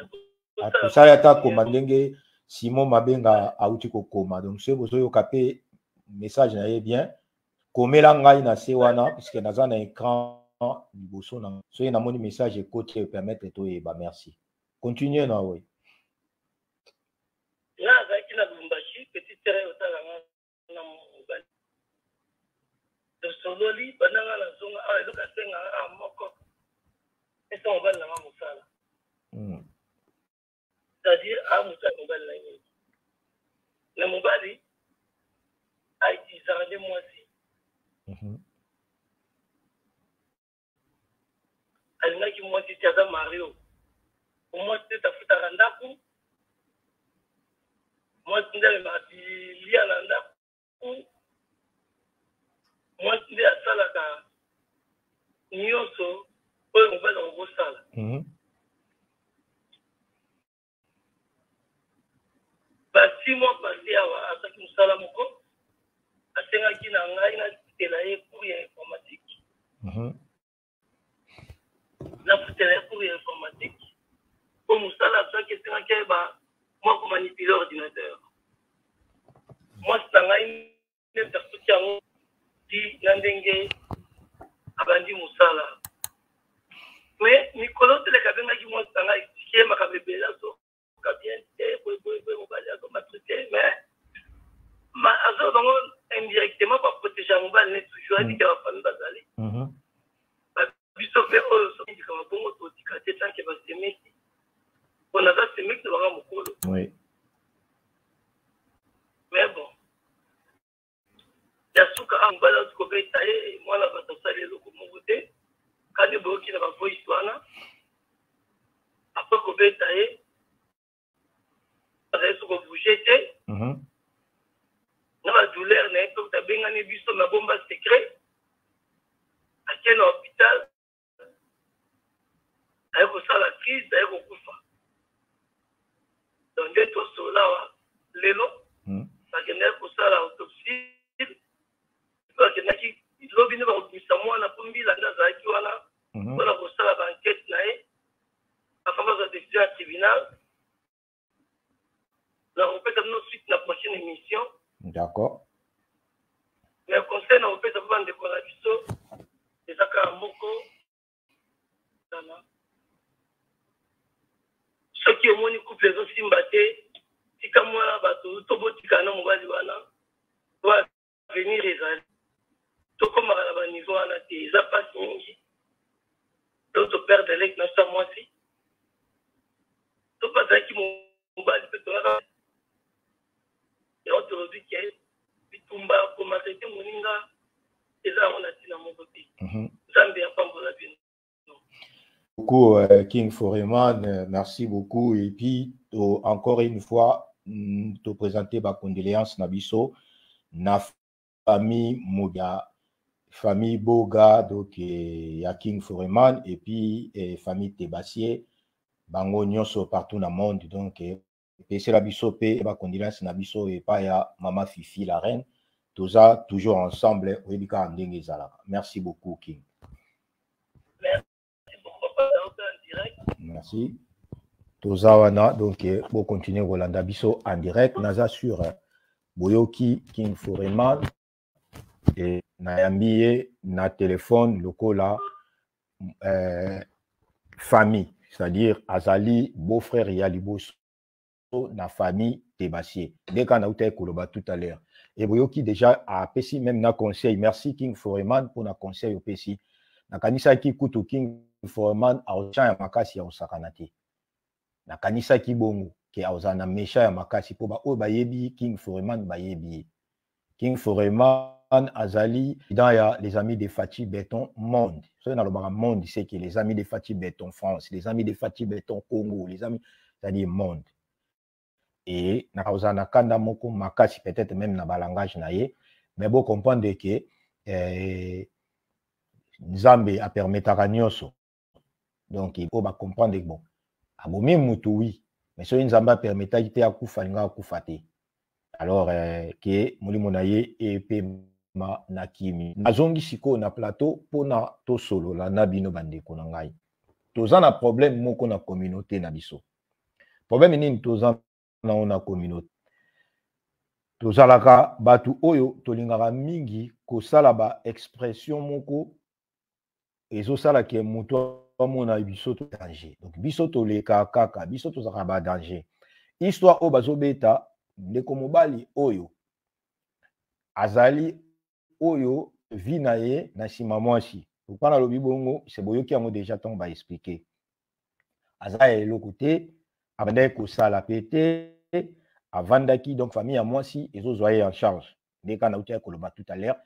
atusala ata koma ndenge Simon Mabenga auti kokoma donc so bozo yoka pe message na ye bien komela ngai na se wana puisque naza na écran liboso na so na moni message ekoti permettre to yeba merci continuez na oui là avec la Lumbashi petit terrain au talanga na mobali de sololi bananga la zonga a eloka senga a moko et ça on va la mosala c'est-à-dire à mosala mobali la mobali a été zarandé moi aussi alina ki moi si tia Mario pour moi c'était tafuta randaku moi c'était ma lia randaku moi c'était à salaka nyoso on va dans le salle si moi passé à ça qui nous sala moko asenga ki na ngai na telaye pour informatique la telaye pour informatique pour nous sala ça qui senga ki ba moi pour manipuler l'ordinateur moi c'est ngai ne tafuta ngo di ndenge abandi musala mais Nicolas tele kabenga ki moi c'est ngai qui ma kabebela so bien mais indirectement pour protéger mon bal n'est toujours dit qu'il va falloir basaler biso fait dit que va bon autoticaté tant que va se mettre on a ça se mettre dans mon colo oui mais bon ya suka en bala ko betaye moi la va saler le comme côté quand il bloqué la voix histoire après ko betaye reste ko bouger na ba douleur na to ta benga ne biso na bomba secret à quel hôpital ay ko sala crise ay ko kufa donc de to sola lelo parce que ne ko sala autopsie parce que na ki lobi ne ba ko misa na pombi la ndaza ki wana wala ko sala ba enquête na e afin de décision tribunal. Là, on peut nous suite la prochaine émission. D'accord. Mais concernant on peut avoir des collaborations, des accords moko. Ceux qui ont mon couple les aussi mbatté, si comme moi là bateau, tout botika na mobali wana, doit venir réaliser. Tout comme à la niveau wana des appas mingi. D'autres pères de l'ec na ça moi aussi. Tout pas ça qui mobali peut toi. Et aujourd'hui, qui est Bitumba, comme c'était Moninga, et ça, on a dit dans mon côté. Ça ne vient pas pour la vie. Beaucoup, King Foreman, merci beaucoup. Et puis, encore une fois, te présenter ma condoléance, Nabiso, na famille Moga, famille Boga, donc, il y a King Foreman, et puis, famille Tebassier, Bango Nyonso partout dans le monde, donc, c'est la biso pe ba condolence na biso et pas ya maman Fifi la reine tout ça toujours ensemble Rebika ndenge zala. Merci beaucoup King. Merci beaucoup. Merci. Tout ça wana donc pour continuer Rolanda biso en direct naza sur Boyoki King Foreman et nayambi na téléphone lokola famille, c'est-à-dire azali beau-frère ya liboso na famille Tebassier. Dès qu'on a eu koloba tout à l'heure. Et boyoki déjà a pesi même na conseil. Merci King Foreman pour na conseil au pesi. Na kanisa ki kutu King Foreman a ochan ya makasi ya osakanate. Na kanisa ki bongo ke a ozana mesha ya makasi po ba o bayebi King Foreman bayebi. King Foreman azali dans ya les amis de Fati Béton Monde. So na le monde c'est que les amis de Fati Béton France, les amis de Fati Béton Congo, les amis c'est-à-dire monde. Et na ozana kanda moko makasi peut-être même na balangage na ye, mais bon comprendre que Nzambe a permettra nyonso. Donc il faut comprendre que bon abomi mutu oui, mais so Nzambe a permettra ite akufa nga akufa te. Alors que molimo na ye epe ma nakimi azongi siko na plateau pona to solo la nabino bandeko na ngai tozana problème moko na communauté na biso. Problème nini tozana na communauté tozalaka batu oyo tolingaka mingi kosala ba expression moko ezosala ke mutu amona biso to danger. Donc biso toleka kaka biso tozaka ba danger. Histoire o bazobeta ndeko mobali oyo azali oyo vi na ye na sima mwasi. Ukana lobi bongo c'est boyoki yango déjà ton ba expliquer. Azali eloko te abandai kosala pete avandaki donc famille à mwasi ezozwa en charge. Ndeka na utia koloba tout à l'heure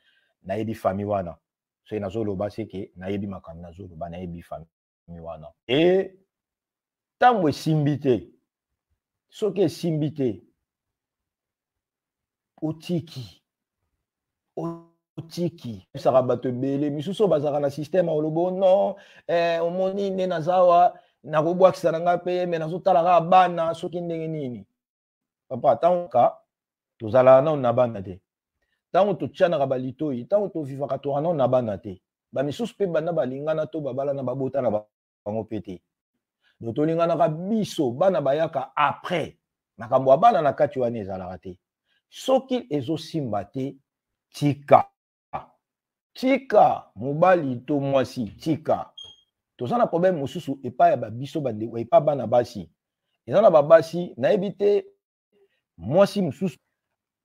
na yebi famille wana. So nazo loba c'est que na yebi makambo nazo loba na yebi famille wana. Et tamwe simbite soke simbite otiki saka bato ebele misusu bazaka na système olobo non omoni nde nazawa nakobwakisa na ngai mpe me nazotalaka bana soki ndenge nini papa ntangoka tozalaka nano na bana te ntango totianaka balitoyi ntango tovivaka toka nano na bana te bamisusu mpe banda balingana to babalana babota na bango mpe te do tolinganaka biso bana bayaka après makambo ya bana na kati wana ezalaka te soki ezosimba te tika mobali to mwasi tika toza na problème mosusu epai ya babiso bandeko epai bana basi eza na babasi nayebi te mwasi mosusu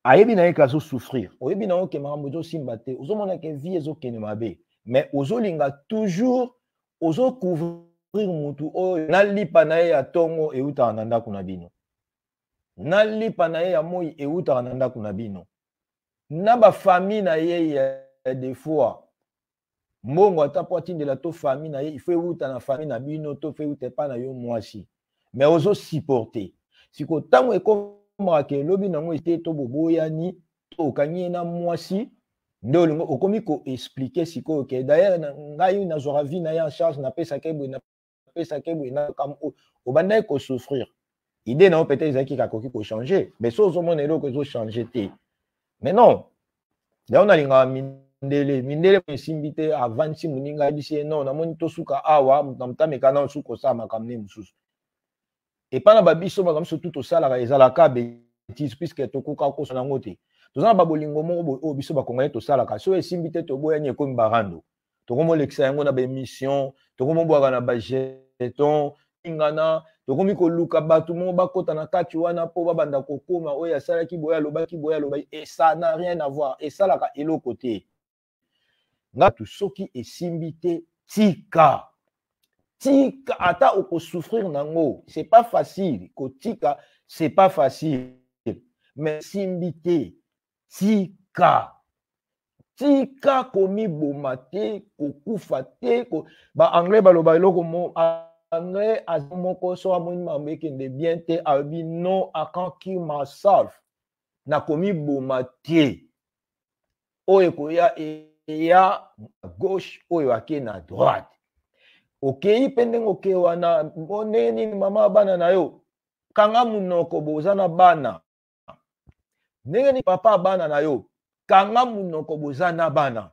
ayebi na ye ka azosouffrir oyebi na oke makambo ezosimba te ozomona ke vie ezokende mabe mais ozolinga toujours ozocouvrir mutu oyo nalipa na ye ya ntongo eutaka na ndako na bino nalipa na ye ya moi eutaka na ndako na bino na bafamille na ye ya des fois mbongo ata po atindela to famille na ye il faut euta na famille na bino to fe euta epai na yo mwasi mais ozosupporte siko ntango ekomaka ke elobi nango ete to boboyani to okangi ye na mwasi nde olingo okomi koexplike sikoyo ke d'ailleurs ngai nazwaka vie na ye en charge napesaka boye obandaki kosouffrir idée na yo peut-être ezalaki kakoki kochanger mais so ozomona eloko ezochange te mais non leo nalingaka mindele esimbi te avansi moninga ayebisi ye non namoni tosuka awa na motameka na osuka osala makambo ne mosusu epai na babiso makambo surtout tosalaka ezalaka bêtise puisque tokoka kosa nango te toza na babolingo moko oyo biso bakongani tosalaka so esimbi te toboyani ekomi barando tokomolekisa yango na baémission tokomobwaka na bajeton ingana tokomi koluka bato moko bakota na kati wana mpo babanda kokoma oyo asalaki boye alobaki et ça n'a rien à voir esalaka eloko te ngatu soki esimbi te tika ata okosouffrir nango c'est pas facile kotika c'est pas facile mais simbi te tika komiboma te kokufa te ba-anglais baloba eloko mo anglais azomoko so amoni mambo ekende bien te abi non I can't kill myself na komiboma te oyo koya eya gauche oyo ake na droite okei mpe ndenge oke wana ndenge nini mama bana na yo kanga munoko boza na bana ndenge nini papa bana na yo kanga munoko boza na bana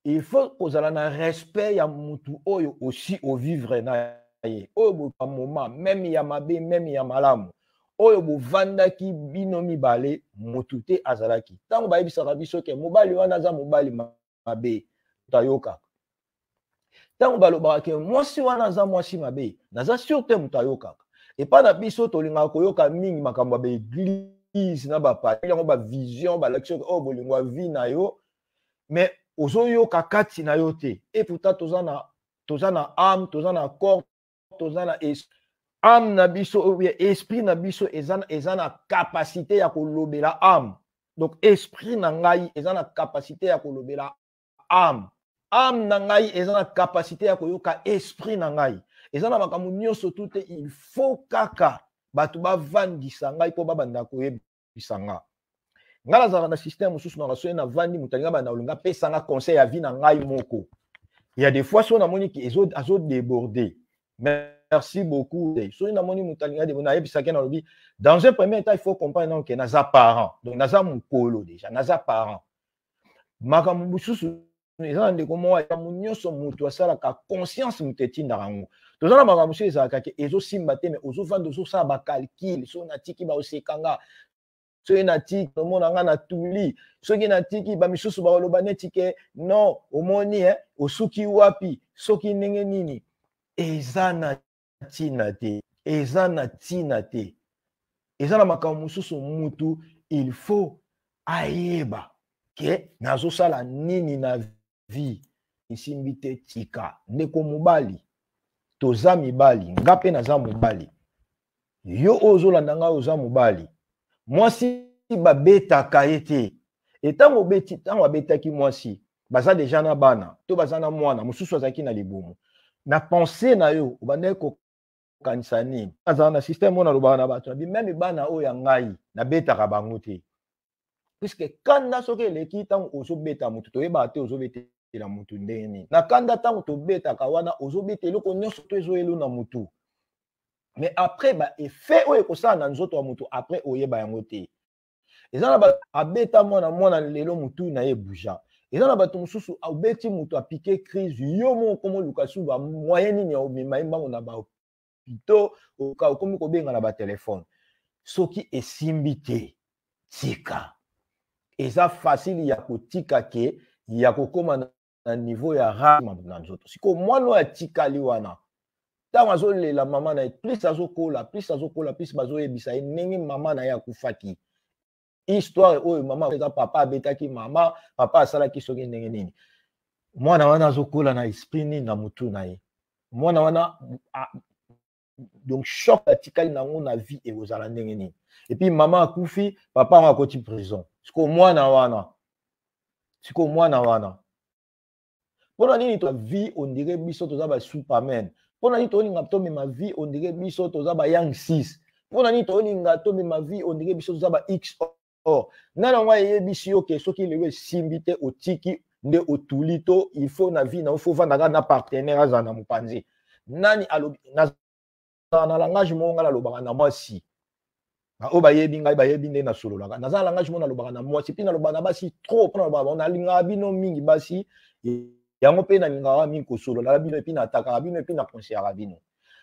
il faut kozala na respect ya mutu oyo aussi ovivre na ye oyo boka moma même ya mabe même ya malamu oyo bovandaki bino mibale mutu te azalaki ntango bayebisaka biso ke mobali wana aza mobali mabe tayoka tango balobaka ke mwasi wana aza mwasi mabe naza sûr te mutayoka et pas na biso tolinga koyoka mingi makambo ya église na ba yango ba vision ba l'action oh bolingwa vie na yo mais ozoyoka kati na yo te et pourtant tozana âme tozana corps tozana âme na biso esprit na biso ezana capacité ya kolobela âme donc esprit na ngai ezana capacité ya kolobela âme na ngai ezana capacité ya koyoka esprit na ngai ezana makambo nyonso tout il faut kaka bato bavandisa ngai po babanda koyebisa nga nga nazala na système mosusu na rasoye na vandi motalinga banda olinga pesanga conseil ya vie na ngai moko il y a des fois so namoni ki azo déborder merci beaucoup so namoni motalinga de na yebisaka na lobi dans un premier temps il faut comprendre que naza parent donc naza mukolo déjà naza parent makambo mosusu eza ndeko moko ya nyonso moto asalaka conscience mutetindaka yango tozana makambo mosusu ezalaka ke ezosimba te mais ozovanda ozosala bacalcule so natiki baosekanga soki natiki omona nga na tuli soki natiki bamisusu bakoloba neti ke non omoni osuki wapi soki ndenge nini eza na ntina te eza na ntina te eza na makambo mosusu mutu il faut ayeba ke nazosala nini na vie isimbi te tika ndeko mobali toza mibali nga mpe naza mobali yo ozolanda ngai oza mobali mwasi babetaka ye te etango babetaki mwasi baza deja na bana to baza na mwana mosusu azalaki na libumu na pensée na yo obandaki kokanisa nini azala na système oyo nalobaka na bato nabi meme bana oyo ya ngai nabetaka bango te puisque kanda soki eleki ntango ozobeta motu toyebaka te ozobetela motu ndenge nini na kanda ntango tobetaka wana ozobeta eloko nyonso to ezoyelo na motu mais après effet oyo ekosala na nzoto ya motu après oyeba yango te eza na bato abeta mwana lelo motu na ye bouja eza na bato mosusu abeti motu apike crise yo moko moluka su bamoyen nini ya omema ye mbango na bahopito okomi kobenga na batelefone soki esimbi te tika eza facile ya kotika ke ya kokoma na niveau ya rama na nzoto siko mwana oyo atikali wana ntango azolela mama na ye plus azokola plus bazoyebisa ye ndenge mama na ye akufaki histoire oyo mama eza papa abetaki mama papa asalaki soki ndenge nini mwana wana azokola na esprit nini na mutu na ye mwana wana donc choc atikali nango na vie ekozala ndenge nini epuis mama akufi papa yango akoti prison siko mwana wana mpona nini to vie on dirait biso toza ba superman mpona nini tolinga tomema vie on dirait biso toza ba young 6 mpona nini tolinga tomema vie on dirait biso toza ba x or nana ngo eyebisi yo ke soki lelo esimbi te otiki nde otuli to il faut na vie na faut vanda na partenaire aza na mopanzi nani alobi na langage mo ngala lobaka na mwasi o bayebi ngai bayebi nde na sololaka naza langage mo na lobaka na mwasi puis na lobaka na basi trop na lobaka na linga bino mingi basi yango pe na linga mingi kosolola bino epi na ataka bino epi na conseiller bino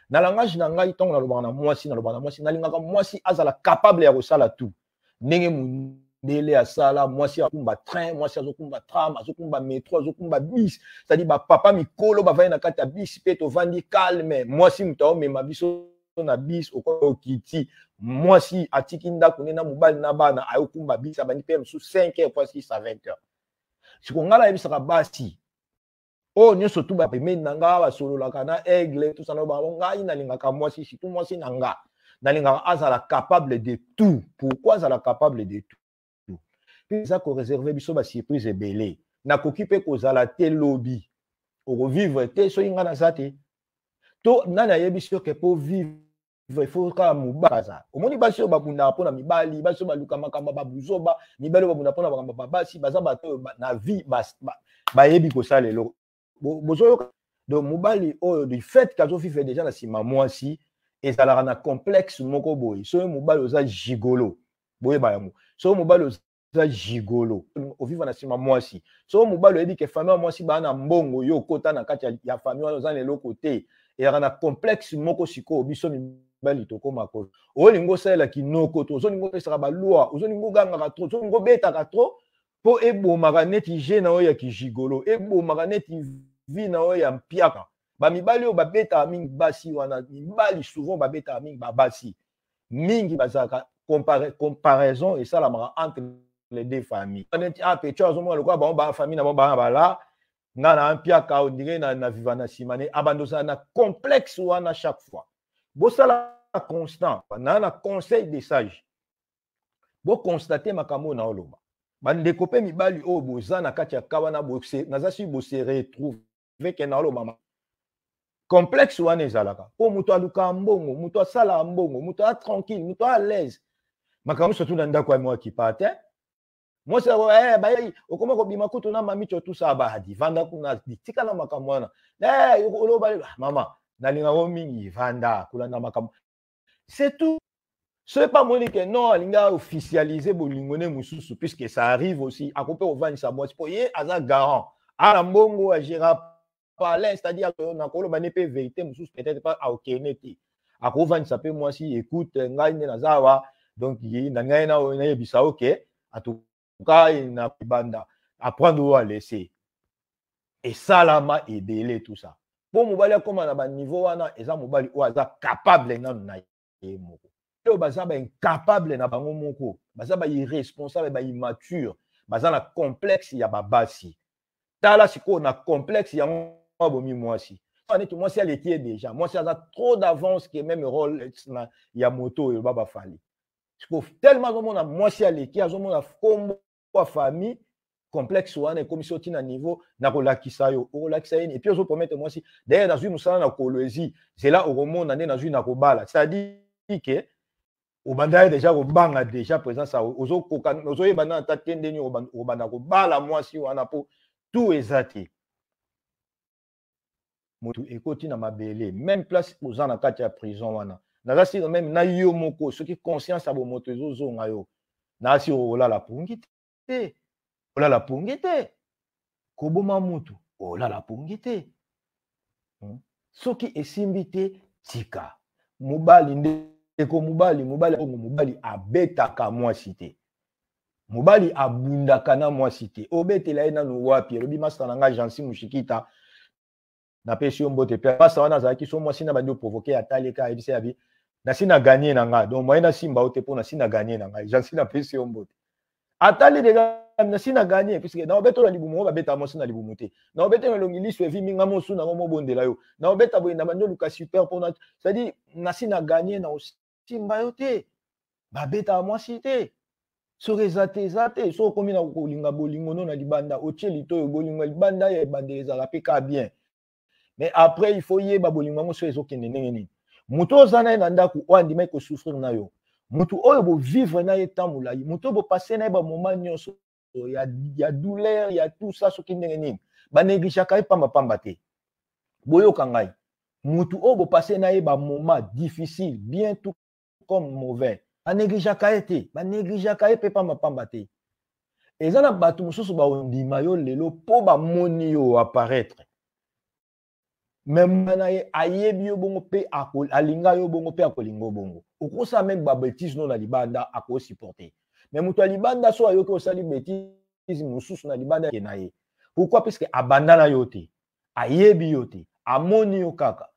na langage na ngai tongo na lobaka na mwasi na linga mwasi azala capable ya kosala tout ndenge mundele asala mwasi akumba train mwasi azokumba tram azokumba métro azokumba bus c'est-à-dire ba papa mikolo bavai na kati ya bus pe to vandi calme mwasi muto mema biso na bus okiti mwasi atiki ndako na mobali na bana ayokumba bus abandi pe msu 5h pour 6 à 20h sikongala yebisaka basi oh nyonso tu ba pemeni na nga basololaka na aigle tout ça na ba ngai na lingaka mwasi surtout mwasi na nga nalingaka azala capable de tout. Pourquoi azala capable de tout? Puis ça ko réserver biso ba surprise ebele. Na kokipe ko zala te lobby. Oko vivre te so inga na zate. To nana yebiso ke pour vivre il faut ka mubaza. Omoni basio babunda pona mibali, basio baluka makamba babuzoba, mibali babunda pona bakamba babasi, baza bato na vie ba yebi ko sala lelo. Bozoyo do mobali o du fait kazo fi fait déjà na sima mwasi ezalaka na complexe moko boye so mobali oza gigolo boye ba yamu so mobali oza gigolo oviva na sima mwasi so mobali oyebi ke famille mwasi ba na mbongo yo kota na kati ya famille oza lelo côté ezalaka na complexe moko siko biso mibali tokoma ko olingo sala kinoko to ozolingo pesaka ba loi ozolingo ganga ka trop ozolingo beta ka trop po ebomaka neti je na oyo ya kijigolo, ebomaka neti vi na oyo ya mpiaka. Ba mibali oyo babeta mingi basi wana, mibali souvent babeta mingi babasi. Mingi bazaka comparaison et ça la entre les deux familles. Ah, pe tu as le quoi ba famille na ba là, na mpiaka on dirait na vivana simane abandosa na complexe wana chaque fois. Bo sala constant, na conseil des sages. Bo constater makambo na oloba. Bandeko pe mibali o boza na kati ya kawana bose nazasi bose retrouve avec na oloba. Complexe wana ezalaka. Po muto aluka mbongo, muto asala mbongo, muto a tranquille, muto à l'aise. Makambo surtout na ndako ya moi qui parte. Moi c'est ba okoma ko bima kutu na mami cho tout ça ba di vanda kuna tika na makambo wana. Oloba mama nalinga wo mingi vanda kula na makambo. C'est tout. Ce n'est pas mon que non, il a officialisé Bolingone Moussou, puisque ça arrive aussi. À couper au vent, ça moi, c'est un garant. À la mongo, à Gérard Palais, c'est-à-dire qu'on a colomé pas vérité, Moussou, peut-être pas à Okeneti. À couper, ça peut moi si écoute, Ngaïne Nazawa, donc il y a un bisa ok, à tout cas, il n'a pas banda. Apprendre à laisser. Et ça, là, m'a aidé tout ça. Pour Mobali, comme on a un niveau, et ça, Mobali, ou capable de baza ba incapable na bango moko baza ba irresponsable ba immature baza na complexe ya babasi tala siko na complexe ya bomi mwasi on tout moi c'est l'équipe déjà moi ça a trop d'avance que même rôle ya moto et baba fali siko tellement na moi c'est l'équipe azomona kombo kwa famille complexe wana comme sorti na niveau na kolakisa yo kolakisa et puis ozo promettre moi si d'ailleurs dans une musala na kolozi c'est là au monde na dans une na kobala c'est-à-dire que au banda déjà au banga déjà présent ça ozo yebana tatende ni au banda ko bala mwasi wana po tout ezati motu ekoti na mabele même place oza na kati ya prison wana na si même na yo moko ce qui conscience abo moto ezozo ngayo na si ola la pungite ola la pungite koboma mutu ola la pungite soki esimbite tika mobali nde eko mobali abetaka mwasi te mobali abundaka na mwasi te obetela ena no wapi lobi master na nga Jansi Mushikita na pesi yo mbote pe pasa wana zaki so mwasi na bandi provoquer ataleka ebise abi na sina gagner na nga donc moyena simba ote pona sina gagner na nga Jansi na pesi yo mbote atali de na sina gagner puisque na obeto la libumo ba beta mwasi na libumo te na obeto na longili suivi minga mosu na ngo bondela yo na obeta boye na bandi luka super pona c'est-à-dire na sina gagner na simba yote babeta mwasi te so rezate so komi na kolinga bolingono na libanda otie lito yo bolingo libanda ya bandeleza la peka bien mais après il faut yeba bolingo ngo so ezokende ndenge nini muto ozana na ndaku o andima ko souffrir na yo mutu oyo bo vivre na etamula muto bo passer na ba moment nyonso ya douleur ya tout ça so kindenge nini ba négliger kai pamba te boyo kangai mutu oyo bo passer na ba moment difficile bien tout comme mauvais ba négliger kaete ba négliger kaete pamba te ezana batu mususu ba ondima yo lelo po ba moni yo apparaître même na ye ayebi yo bongo pe akol alinga yo bongo pe akolingo bongo okosa même ba bêtise no na libanda ako supporter mais mutu libanda so ayoki osali bêtise mususu na libanda ke na ye pourquoi parce que abandana yo te ayebi yo te amoni yo kaka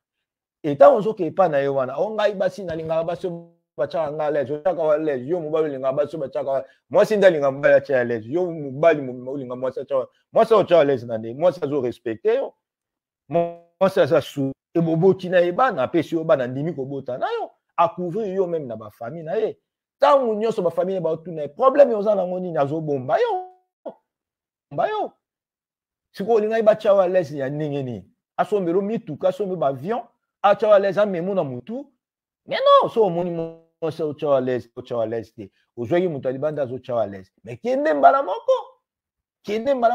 eta onzo ke pa na yo wana ongai basi na linga basi bachaka ngale zo chaka wale yo mobali linga basi bachaka moi sinda linga mobali cha les yo mobali linga moi sa cha moi sa cha les na ne moi sa zo respecter yo moi ça sou et bobo tina eba na pesi yo bana ndimi ko bota na yo a couvrir yo même na ba famille na ye tangu nyoso ba famille ba tuna problème yo za na ngoni na zo bomba yo siko linga ba cha wale ya ningi ni asombelo mituka asombe ba avion a cha wale za memo na mutu mais non so moni moi ça cha wale te ozwaki mutu alibanda zo cha wale mais kende mbala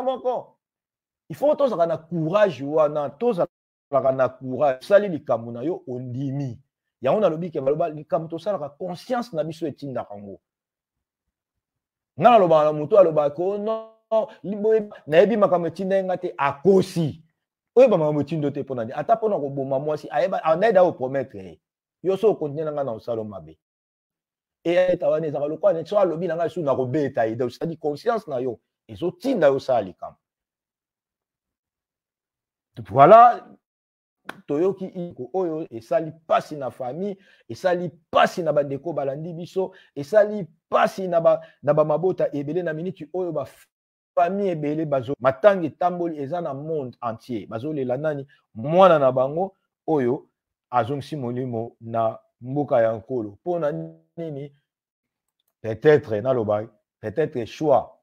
moko il faut tous avoir courage wana tous na courage sali likambo na yo ondimi ya on a lobi ke baloba likambo to sala conscience na biso etinda kango ngana loba na mutu aloba ko non liboye na yebi makambo etinda ngate akosi oyo ba makambo etindo te pona ata pona ko boma mwasi ayeba anaida o promettre yo so continue nga na osalo mabe et tawane za lokwa ne so alobi na nga su na ko beta ida c'est-à-dire conscience na yo ezotinda yo sala likambo. Voilà, toyoki iko oyo esali pasi na famille, esali pasi na bandeko balandi biso, esali pasi na ba mabota ebele na miniti oyo ba famille ebele bazo matangi tamboli eza na monde entier bazolela nani mwana na bango oyo azongisi molimo na mboka ya nkolo mpona nini peut-être naloba peut-être choix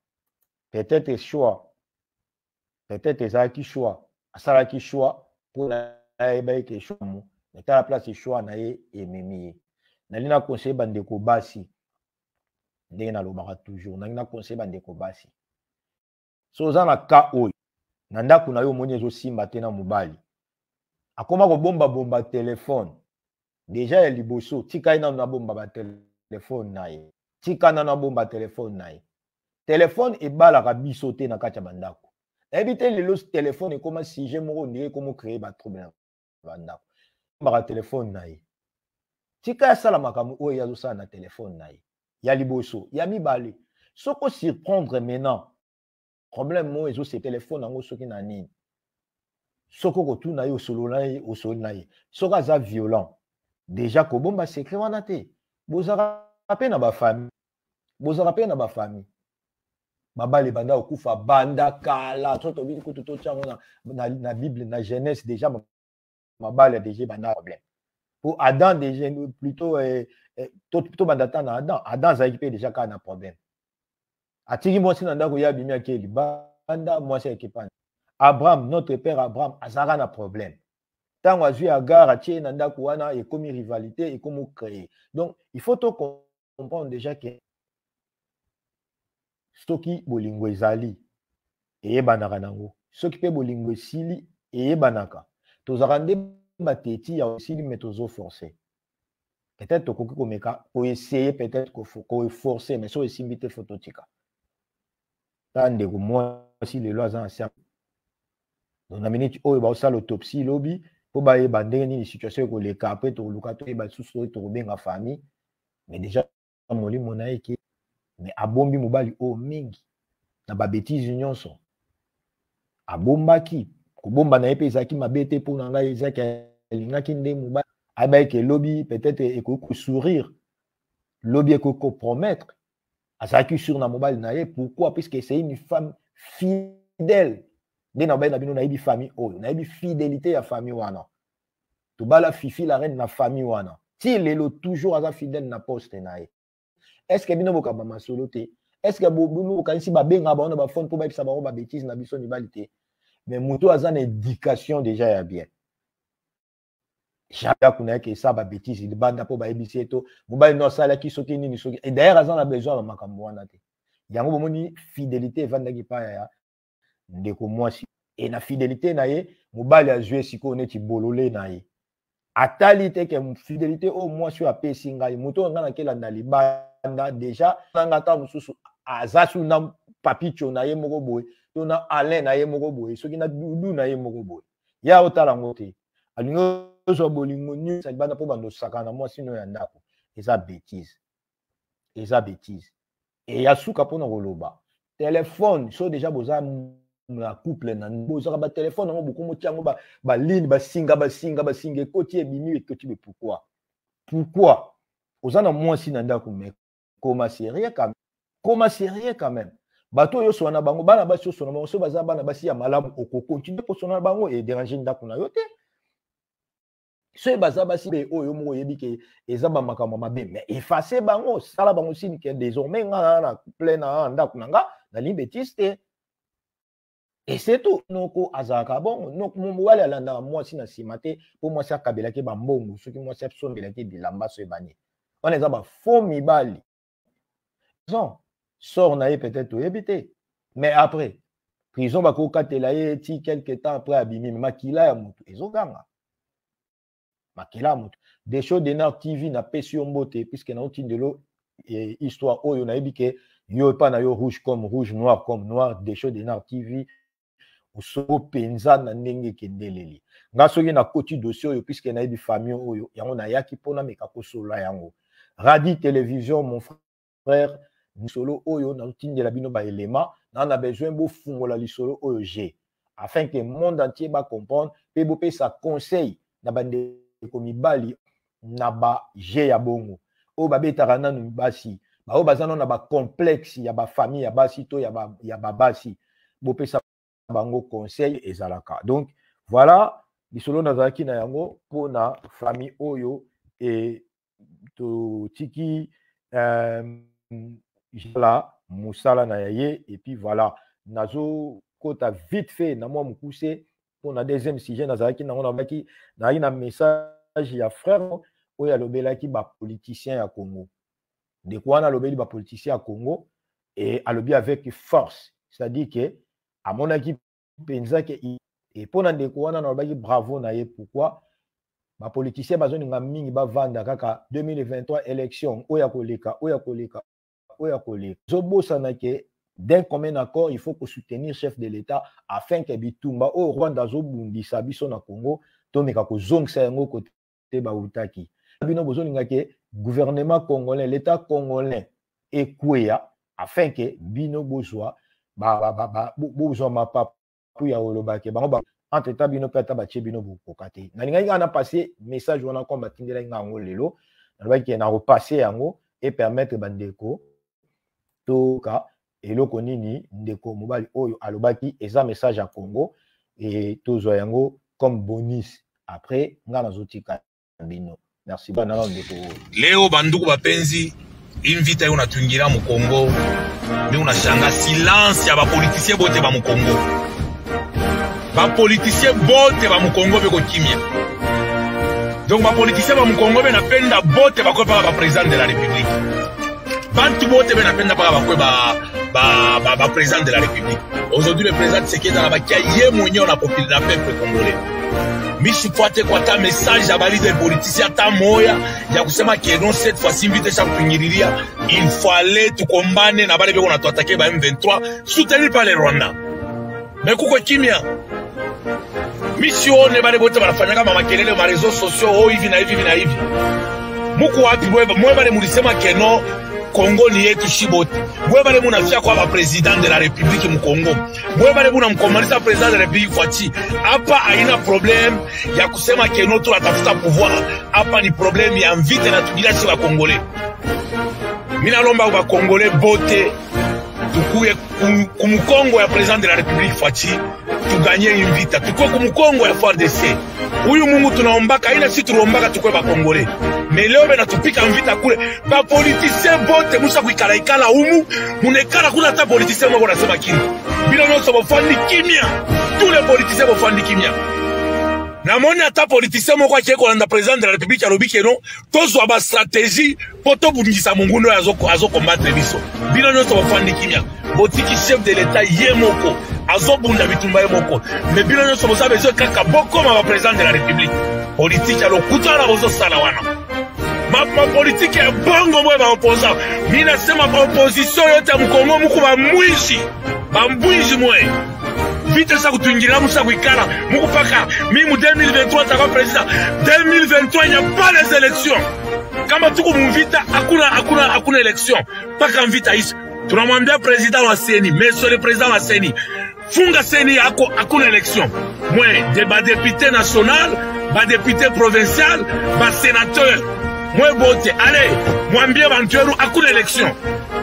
ezalaki choix asalaki choix mpona ayeba ke choix mo metala place choix na ye ememi ye nali na conseil bandeko basi ndenge nalobaka toujours nali na conseil bandeko basi so oza na ka oyo na ndako na yo omoni ezosimba te na mobali akoma kobomba telefone deja ya liboso tika ye nano nabomba batelefone na ye tika nano abomba telefone na ye telefone ebalaka biso te na kati ya bandako nayebi te lelo telefone ekoma sujet moko ndenge ekoma créer batrouble na bandako bombaka telefone na ye tika asala makambo oyo azosala na telefone na ye ya liboso ya mibale soko surprendre maintenant problème mo ezo se telefone yango soki na nini soko kotuna ye osolo na ye soko aza violent déjà kobomba secret wana te bozaka pe na bafamille babali banda okufa banda kala toto bili kutu tochango na Bible na Genèse déjà mabali déjà banda problème pour Adam déjà plutôt to bandata na Adam za équipé déjà ka na problème atiki mwasi na ndako ya bimi akeli banda mwasi ekipana Abraham notre père Abraham azara na problème tango azui Agar atie na ndako wana ekomi rivalité ekomi créer donc il faut to comprendre déjà que soki bolingo ezali eyebanaka nango soki pe bolingo esili eyebanaka tozaka nde bateti ya osili mais tozo forcer peut-être tokoki komeka koessayer peut-être koforcer mais so esimbi te fo totika ta ndeko mwasi lelo aza na serve donc na minute oyo baosala autopsie lobi po bayeba ndenge nini situation ekoleka apres tokoluka toyeba lisusu oyo tokobenga famille mais déjà molimo na ye ke mais abombi mobali oyo mingi na babétise nyonso abombaki kobomba na ye mpe ezalaki mabe te mpo na ngai ezalaki alingaki nde mobali ayebaki ke lobi peut-être ekoki kosourire lobi ekoki kopromettre azalaki sur na mobali na ye pourquoi puisque c'est une femme fidèle nde na mobali na bino nayebi famille oyo nayebi fidélité ya famille wana tobala fifi la reine na famille wana ti lelo toujours aza fidèle na poste na ye est-ce que bino bokaba masolo te est-ce que bino bokanisi babenga baona bafone mpo bayebisa bango babétise na biso mibali te mais moto aza na éducation déjà ya bien jamais kuna yeke esa babétise libanda mpo bayebisi ye to mobali no asalaki soki nini soki et d'ailleurs aza na besoin ya makambo wana te yango bomoni fidélité evandaki pa ya ndeko mwasi e na fidélité na ye mobali azwi sikoyo neti bolole na ye atali te ke fidélité oyo mwasi oyo apesi ngai moto oyo ngai nakelanda libanda déjà nanga ata mosusu aza su na papicho na ye moko boye to na alain na ye moko boye soki na dudu na ye moko boye ya otala ngo te alingi ozwa bolingo nyonso ya libanda mpo bandosaka na mwasi no ya ndako eza bêtise e ya suka mpona koloba telefone so déjà boza na couple na bozaka batelefone yango bokomotia yango baline basinga ekoti ebimi ekoti be pourquoi oza na mwasi na ndako me koma sérieux quand même bato oyo osola na bango bana basi osola na bango so baza bana basi ya malamu okokontinue kosola na bango edérange ndako na yo te so baza basi be oyo moko oyebi ke eza bamakambo mabe mais efface bango sala bango sini ke désormais nga na couple na ndako na nga nali bêtise te et c'est tout noko azalaka bongo noko mobali alandaka mwasi na nsima te mpo mwasi akabelaki bambongo soki mwasi asombelaki bilamba so ebani wana eza bafaux mibali non sort na ye peut-être oyebi te mais après prison bakokatela ye ti quelque temps après abimi makila ya motu ezoganga makila ya motu des shows de Nord TV napesi yo mbote puisque naotindelo histoire oyo nayebi ke yo epa na yo rouge comme rouge noir comme noir des shows de Nord TV osoko penza na ndenge ekendeleli nga soki nakoti dossier oyo puisque nayebi famille oyo yango nayaki mpona meka kosola yango Radi Télévision mon frère lisolo oyo na tindela bino ba élément na besoin bo fungola lisolo oyo j'ai afin que le monde entier va comprendre pe bo pe sa conseil na bande ko mibali na ba j'ai ya bongo o ba betaka nanu basi ba o bazana na ba complexe ya ba famille ya basi to ya ba basi bo pe sa bango conseil ezalaka. Donc voilà lisolo nazalaki na yango pour na famille oyo et to tiki la musala na yaye et puis voilà nazo kota vite fait na moi mukuse pour na deuxième sujet nazalaki na ngona baki na ina message ya frère oyo alobelaki ba politicien ya Congo de quoi na lobeli ba politicien ya Congo et alobi avec force, c'est-à-dire que à mon équipe penza que et pour na de quoi na lobaki bravo na ye pourquoi ba politicien bazoni nga mingi ba vanda kaka 2023 élection oya koleka zobosa na ke d'un commun accord il faut que soutenir chef de l'État afin que bitumba au Rwanda zobundisa biso na Congo to meka ko zongsa yango côté ba utaki bino bozoni nga ke gouvernement congolais l'État congolais ekweya afin que bino bozwa bozwa mapa ya olobake bango entre ta bino peta ba bino bokokate na linga nga na passer message wana ko matindela nga ngo lelo na baki na repasser yango et permettre bandeko toka eloko nini ndeko mobali oyo alobaki eza message à Congo et tozwa yango comme bonus après nga nazotika bino. Merci bana ndeko leo banduku bapenzi invite yo natungira mu Congo mais unashanga silence ya ba politicien bote ba mu Congo. Ba politicien bote ba mu Congo beko kimia. Donc ba politicien ba mu Congo be napenda bote ba ko pa président de la République. Bantu bote be napenda pa ba président de la République. Aujourd'hui le président Tshisekedi na bakia ye monyo na population na peuple congolais. Mishi poate kwa ta message ya bali des politiciens ta moya ya kusema que non cette fois-ci invite cha kunyiriria il fallait tukombane na bale beko na tuattaquer ba M23 soutenu par les Rwanda. Mais kuko kimia mission ne bale bote banafanyaka mama kelele ma réseaux sociaux oh hivi na hivi na hivi. Muko wapi mwe bale mulisema que non Congo ni yetu shibote. Mwe bale munafia kwa ba président de la République mu Congo. Mwe bale munamkomalisa président de la République Fati. Hapa haina problème ya kusema que non tu atafuta pouvoir. Hapa ni problème ya mvite na tubila si ba Congolais. Mina lomba ba Congolais bote tukuye kumukongo ya président de la République Fati. Tuganye invita tukue kumukongo ya FARDC. Huyu Mungu tunaombaka ila si tunaombaka tukue ba Congolais. Mais leo bena tupika invita kule ba politicien bote musa kuikala ikala humu munekala kuna ta politicien moko nasema kintu bila nyonso bofandi kimia tous les politiciens bofandi kimia na moni ata politicien moko akeko landa président de la République alobi keno tozwa ba stratégie poto bundisa munguno azo combattre biso bila nyonso bofandi kimia botiki chef de l'État ye moko azo bunda bitumba ye moko mais bila nyonso bosabe zo kaka boko ma président de la République politique alo kutana bozo sala wana ma politique ya bongo mwe ba opposant mina sema ba opposition yote mu Congo muko ba mwishi mwe vite sa kutungira musa kuikala muko paka mimu 2023 taka président 2023 il n'y a pas les élections kama tuko mvita hakuna élection paka mvita hizo tunamwambia président wa CENI monsieur le président wa CENI funga CENI yako hakuna élection mwe de ba député national ba député provincial ba sénateur moi bote allez mwambie bantu yenu hakuna élection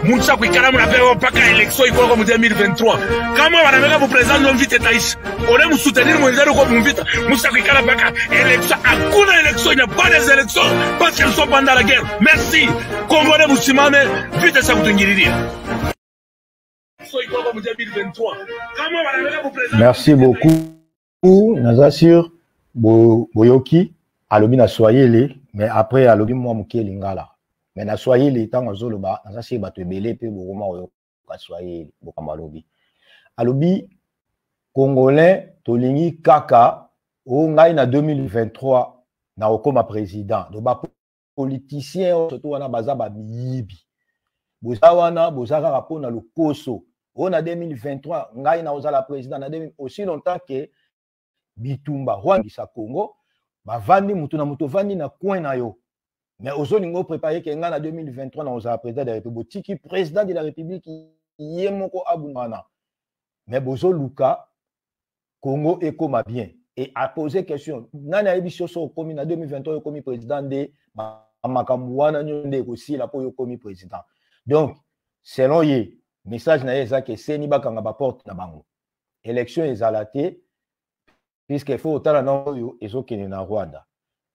muncha kuikala mnapewa mpaka élection iko comme 2023 kama wanaweka bu président no vite taisha ole msoutenir mwenzenu kwa mvita muncha kuikala mpaka élection hakuna élection il n'y a pas des élections parce qu'ils sont pendant la guerre merci Congolais musimame vite ça kutungiriria merci beaucoup Nazasir Boyoki alobi na soyez les mais après alobi moi muke lingala mais na soyez les tant azoloba na sasi bato ebele pe bokoma oyo ka soyez bokama alobi Congolais tolingi kaka o ngai na 2023 na okoma président do ba politicien surtout wana baza ba biyibi boza wana bozaka rapport na lokoso o na 2023 ngai na ozala président na 2000 aussi longtemps que bitumba Rwanda sa Congo bavandi mutu na mutu vandi na coin na yo Mais aux Ningo préparé que en 2023, dans le président de la République, qui président de la République, il est mon abunana. Mais Bozo Luka, Congo est comme bien. Et a posé question. Nana Ebisoso comme en 2023, comme président de Makamouana, aussi la pour comme président. Donc, selon ye, message na yeza que c'est ni bakanga ba porte na bango. Élection ezalate, puisqu'il faut autant na yo ezokene na Rwanda.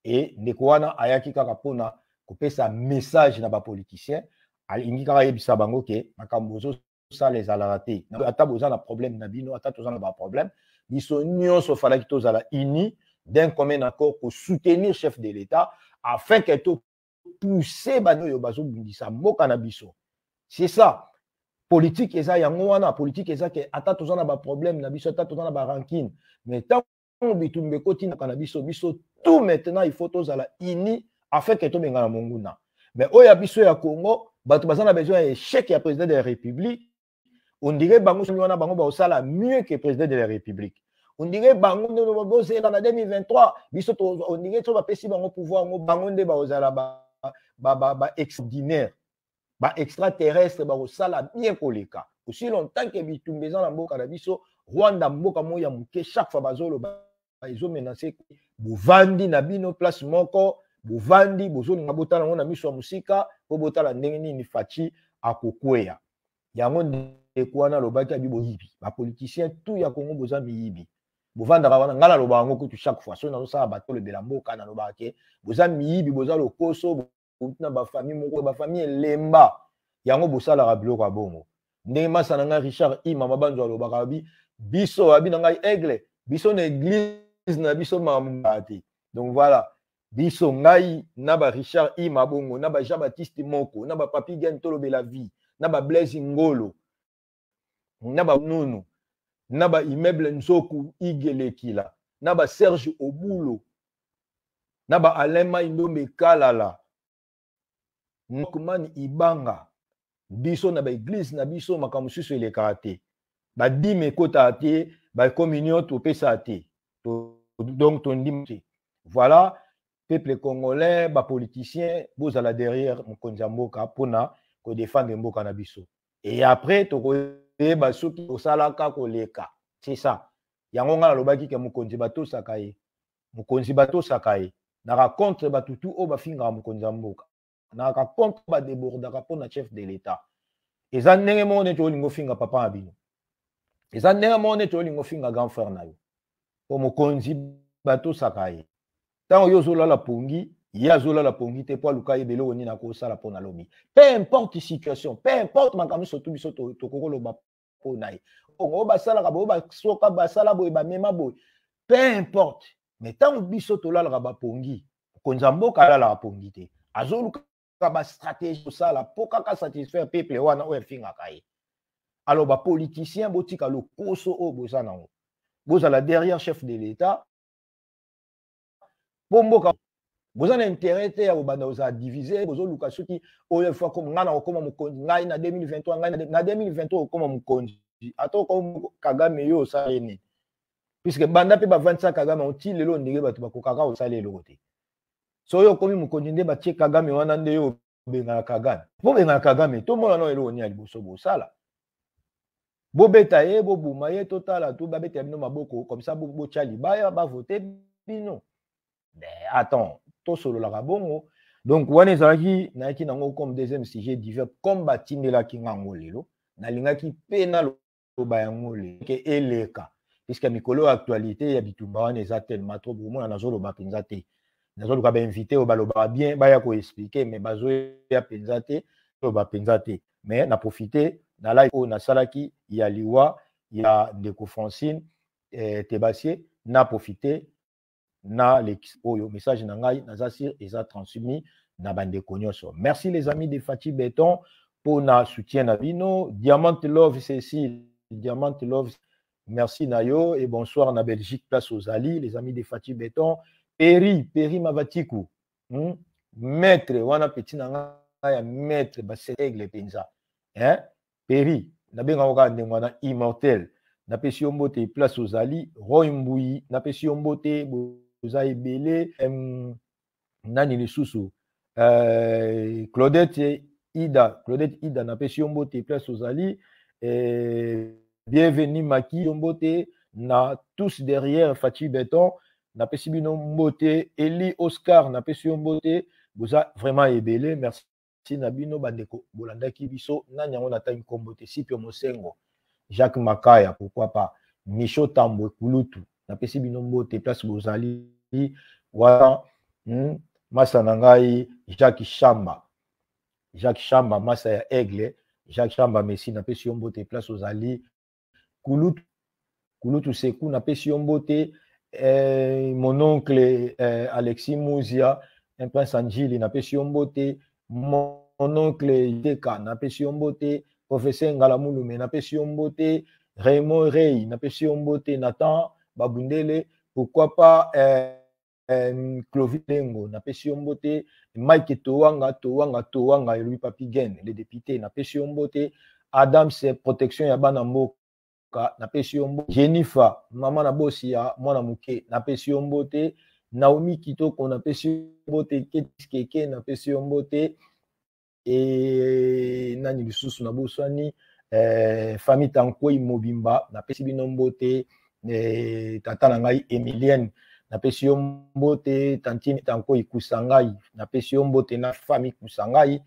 Et Nekwana ayaki kaka pona kopesa message na ba politicien alingi kaka yebisa bango ke makambozo ça les alarate ata boza na problème na bino ata toza na ba problème biso nyonso falaki tozala uni d'un commun accord pour soutenir chef de l'État afin que to pousser bano yo bazo bundisa mboka na biso. C'est ça. Politique eza yango wana politique eza ke ata toza na ba problème na biso ata toza na ba rancune mais tant bitumbe koti na cannabis biso tout maintenant il faut tozala uni afin que to bengana monguna. Mais oya biso ya Congo bato bazana besoin échec ya président de la République. On dirait bango wana bango ba osala mieux que président de la République. On dirait bango no bozé dans 2023 biso on dirait to ba pesi bango pouvoir bango nde ba osala ba extraordinaire ba extraterrestre ba osala bien koleka. Aussi longtemps que bitumbe za na mboka na biso Rwanda mboka moya muke chaque fois bazolo ils ont menacé bovandi na bino place moko bovandi bozoli ngabotala ngona miso ya musika po botala ndenge nini fachi akokweya yango ndekwana lobaki abi boyibi ba politicien tout ya Congo boza miyibi bovanda wana ngala loba ngo kutu chaque fois so na so ba to le belamboka na lobake boza miyibi boza lokoso na ba famille moko ba famille lemba yango bosala ka biloko bongo ndenge masana nga Richard Ima mabanzo lobaka abi biso abi na ngai aigle biso na église na biso mamati. Donc voilà, biso ngai naba Richard Ima bongo naba Jean-Baptiste Moko naba Papi Gentolo Bela Vie naba Blaise Ngolo naba Nunu naba Immeuble Nzoku Igelekila naba Serge Obulo naba Alema Indombe Kalala Nokman Ibanga biso naba église na biso makamususu ele karate ba dime kota ate ba communion to pesa ate. Donc, ton dit, voilà, peuple congolais, bah, politiciens, vous allez derrière Mkonzamboka pour défendre Mboka Nabiso. Et après, tu as ceux qui ont salaka koleka. C'est ça. Yangonga lobaki ke Mkonzi bato sakaye. Mkonzi bato sakaye. Naka contre batutu o bafinga Mkonzamboka. Naka contre ba débordaka pour na chef de l'État. Et ça n'est pas mon lingo finga papa abino. Et ça n'est pas mon lingo finga grand frère na yo. Mokonzi bato sakaye tant yo zola la pongi ya zola la pongi te po luka yebele oni na ko sala pona lobi peu importe situation peu importe makamu surtout biso to kokolo ba ponai o ba sala ka bo ba soka ba sala bo ba mema bo peu importe mais tant biso to la ba pongi konzamboka la la pongi te azoluka ba stratégie sala po kaka satisfaire peuple wana o finga kai alors ba politicien botika lo koso o bozana ngo vous allez derrière chef de l'État. Bomboka, vous avez intérêt à vous diviser, vous avez qui au fois comme ngana comme mukonzi ngai na 2023 ngai na 2023 comme mukonzi. Ato comme Kagame yo saleni. Puisque banda pe ba 25 Kagame on ti lelo ndenge batu bakokaka o salé lokote. So yo comme mukonzi nde ba tie Kagame wana nde yo benga Kagame. Bo benga Kagame to mona no elo oni ali boso bo sala. Bobeta ye bobuma ye total tout babeta bino maboko comme ça bo chali baya ba voter bino. Mais attends, to solo la bongo. Donc wane zaki na ki nango comme deuxième sujet divers combattre la ki ngangolelo na linga ki pena lo bayangole ke eleka puisque mikolo actualité ya bitumba wana eza tellement trop pour moi na zolo ba penza te. Na zolo ka ba invité au baloba bien baya ko expliquer mais bazo ya penza te to ba penza te. Mais na profiter na live na salaki ya liwa ya Ndeko Francine Tebassier na profiter na le message na ngai na zasir eza transmis na bande konyoso. Merci les amis de Fati Béton pour na soutien na bino. Diamant Love Cécile, Diamant Love, merci Nayo et bonsoir na Belgique place aux Ali les amis de Fati Béton. Peri Mavatiku. Maître wana petit na ngai maître ba segle penza. Hein? Peri, na benga oka ndengwana immortel. Na pesi ombote place aux Ali, Roy Mbouyi, na pesi ombote boza ebele nani lisusu Claudette Ida na pesi mbote place ozali bienvenue Maki mbote na tous derrière Fachi Béton na pesi bino mbote Eli Oscar na pesi mbote boza vraiment ebele merci na bino bandeko bolandaki biso na nyango na taille kombote Sipio Mosengo Jacques Makaya pourquoi pas Micho Tambwe Kulutu na pesi bino mbote place bozali voilà Massa Nangai, Jacques Chamba, Massa ya Aigle, Jacques Chamba, Messi, na pesi yombote, place aux Ali, Kulutu Sekou, na pesi yombote, mon oncle Alexis Mouzia, un prince Angili, na pesi yombote, mon oncle Deka, na pesi yombote, professeur Ngalamulume, na pesi yombote, Raymond Rey, na pesi yombote, Nathan Babundele, pourquoi pas, Clovis Lengo, na pesi yombote, Mike Toanga, Louis Papigen, les députés, na pesi yombote, Adam, c'est protection ya bana mboka, na pesi yombote, Jennifer, maman na bosi ya mwana muke, na pesi yombote, Naomi Kitoko, na pesi yombote, Keke, na pesi yombote, et nani lisusu na boswani, famille Tankoi Mobimba, na pesi binombote, tata na ngai Emilienne, na pesi yombote tantini tanko ikusangai na pesi yombote na famille kusangai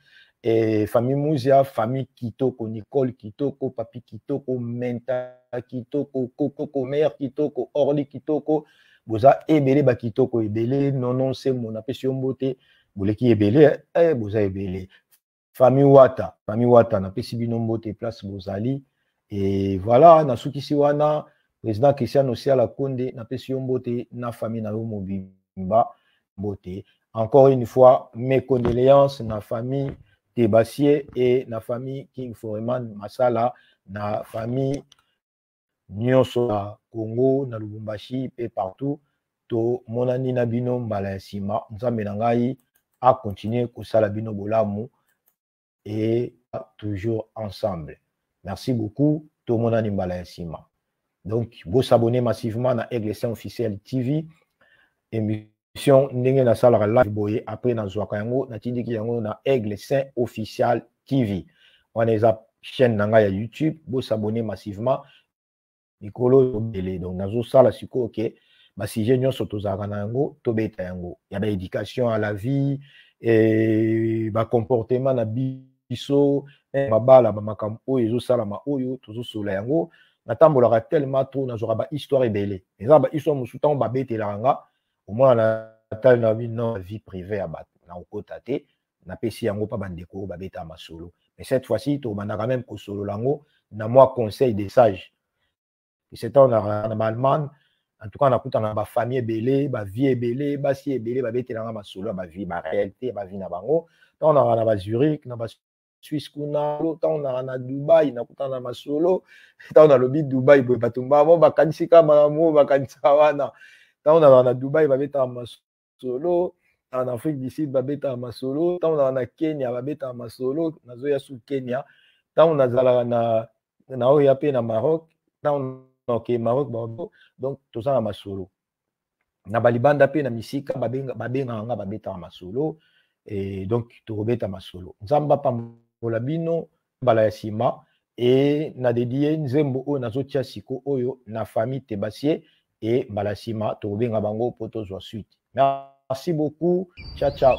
famille Muzia famille Kitoko Nicole Kitoko Papi Kitoko Menta Kitoko Koko Mère Kitoko Orly Kitoko boza ebele ba Kitoko ebele non c'est mon na pesi yombote boleki ebele boza ebele famille Wata na pesi binombote place bozali et voilà na sukisi wana président Christian Osiala Konde na pesi yombote na famille na Mobimba Mbote. Encore une fois, mes condoléances na famille Tebassier et na famille King Foreman Masala, na famille Nyonso na Congo, na Lubumbashi et partout. To monani na bino mbala ya sima. Nzambe na ngai a continuer kosala bino bolamu et toujours ensemble. Merci beaucoup. To monani mbala ya sima. Donc, vous s'abonnez massivement à Aigle Saint Officiel TV. Émission Ndenge na Salara Live Boye. Après, na Zwaka yango, na Tindiki yango na Aigle Saint Officiel TV. On est à chaîne nanga ya YouTube. Vous s'abonnez massivement. Nicolo Bele. Donc, na Sala Siko, ok. Bah, si j'ai nyonso tozaka na yango, tobeta yango. Il y a des éducation à la vie, et bah, comportement na biso, mabala, makambo, oyo, salama, oyo, tozo sola yango. Natambolaka tellement trop na zoraba histoire ebele. Eza ba histoire musutan ba betelanga au moins na tal na vie privée à bat na okota te na pesi yango pa bandeko ba beta masolo. Mais cette fois-ci to bandaka même ko solo lango na moi conseil des sages. Et c'est en Allemagne en tout cas na kuta na ba famille ebele, ba vie ebele, ba si ebele ba betelanga masolo ba vie ba réalité ba vie na bango. On a na ba Zurich na ba Suisse kuna on a na Dubai na kutana masolo on a lobby Dubai boy batumba mo bakanisika mamo bakanisa wana on a na Dubai babeta masolo en Afrique du Sud babeta masolo on a na Kenya babeta masolo na zoya su Kenya on a zala na oya pe na Maroc on OK Maroc donc tout ça na masolo na balibanda pe na misika babenga nga babeta masolo et donc to robeta masolo nzamba pa Olabino mbala ya sima et na dédié nzembo o nazotia siko oyo na famille Tebassier et mbala ya sima to benga bango poto zo suite. Merci beaucoup. Ciao ciao.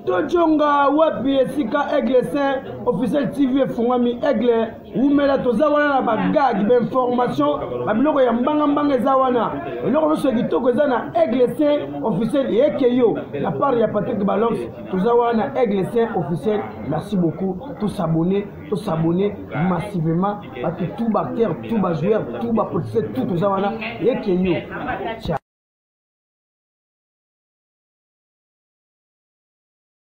Tojonga wapi esika Aigle Saint officiel TV fungami Aigle umela toza wana na bagage d'information babiloko ya mbanga eza wana eloko no sekitoko eza na Aigle Saint officiel yekeyo la part ya Patrick Balox toza wana na Aigle Saint officiel. Merci beaucoup, tous s'abonner massivement parce que tout bactère, tout joueur, tout politicien, tout toza wana yekeyo. Ciao.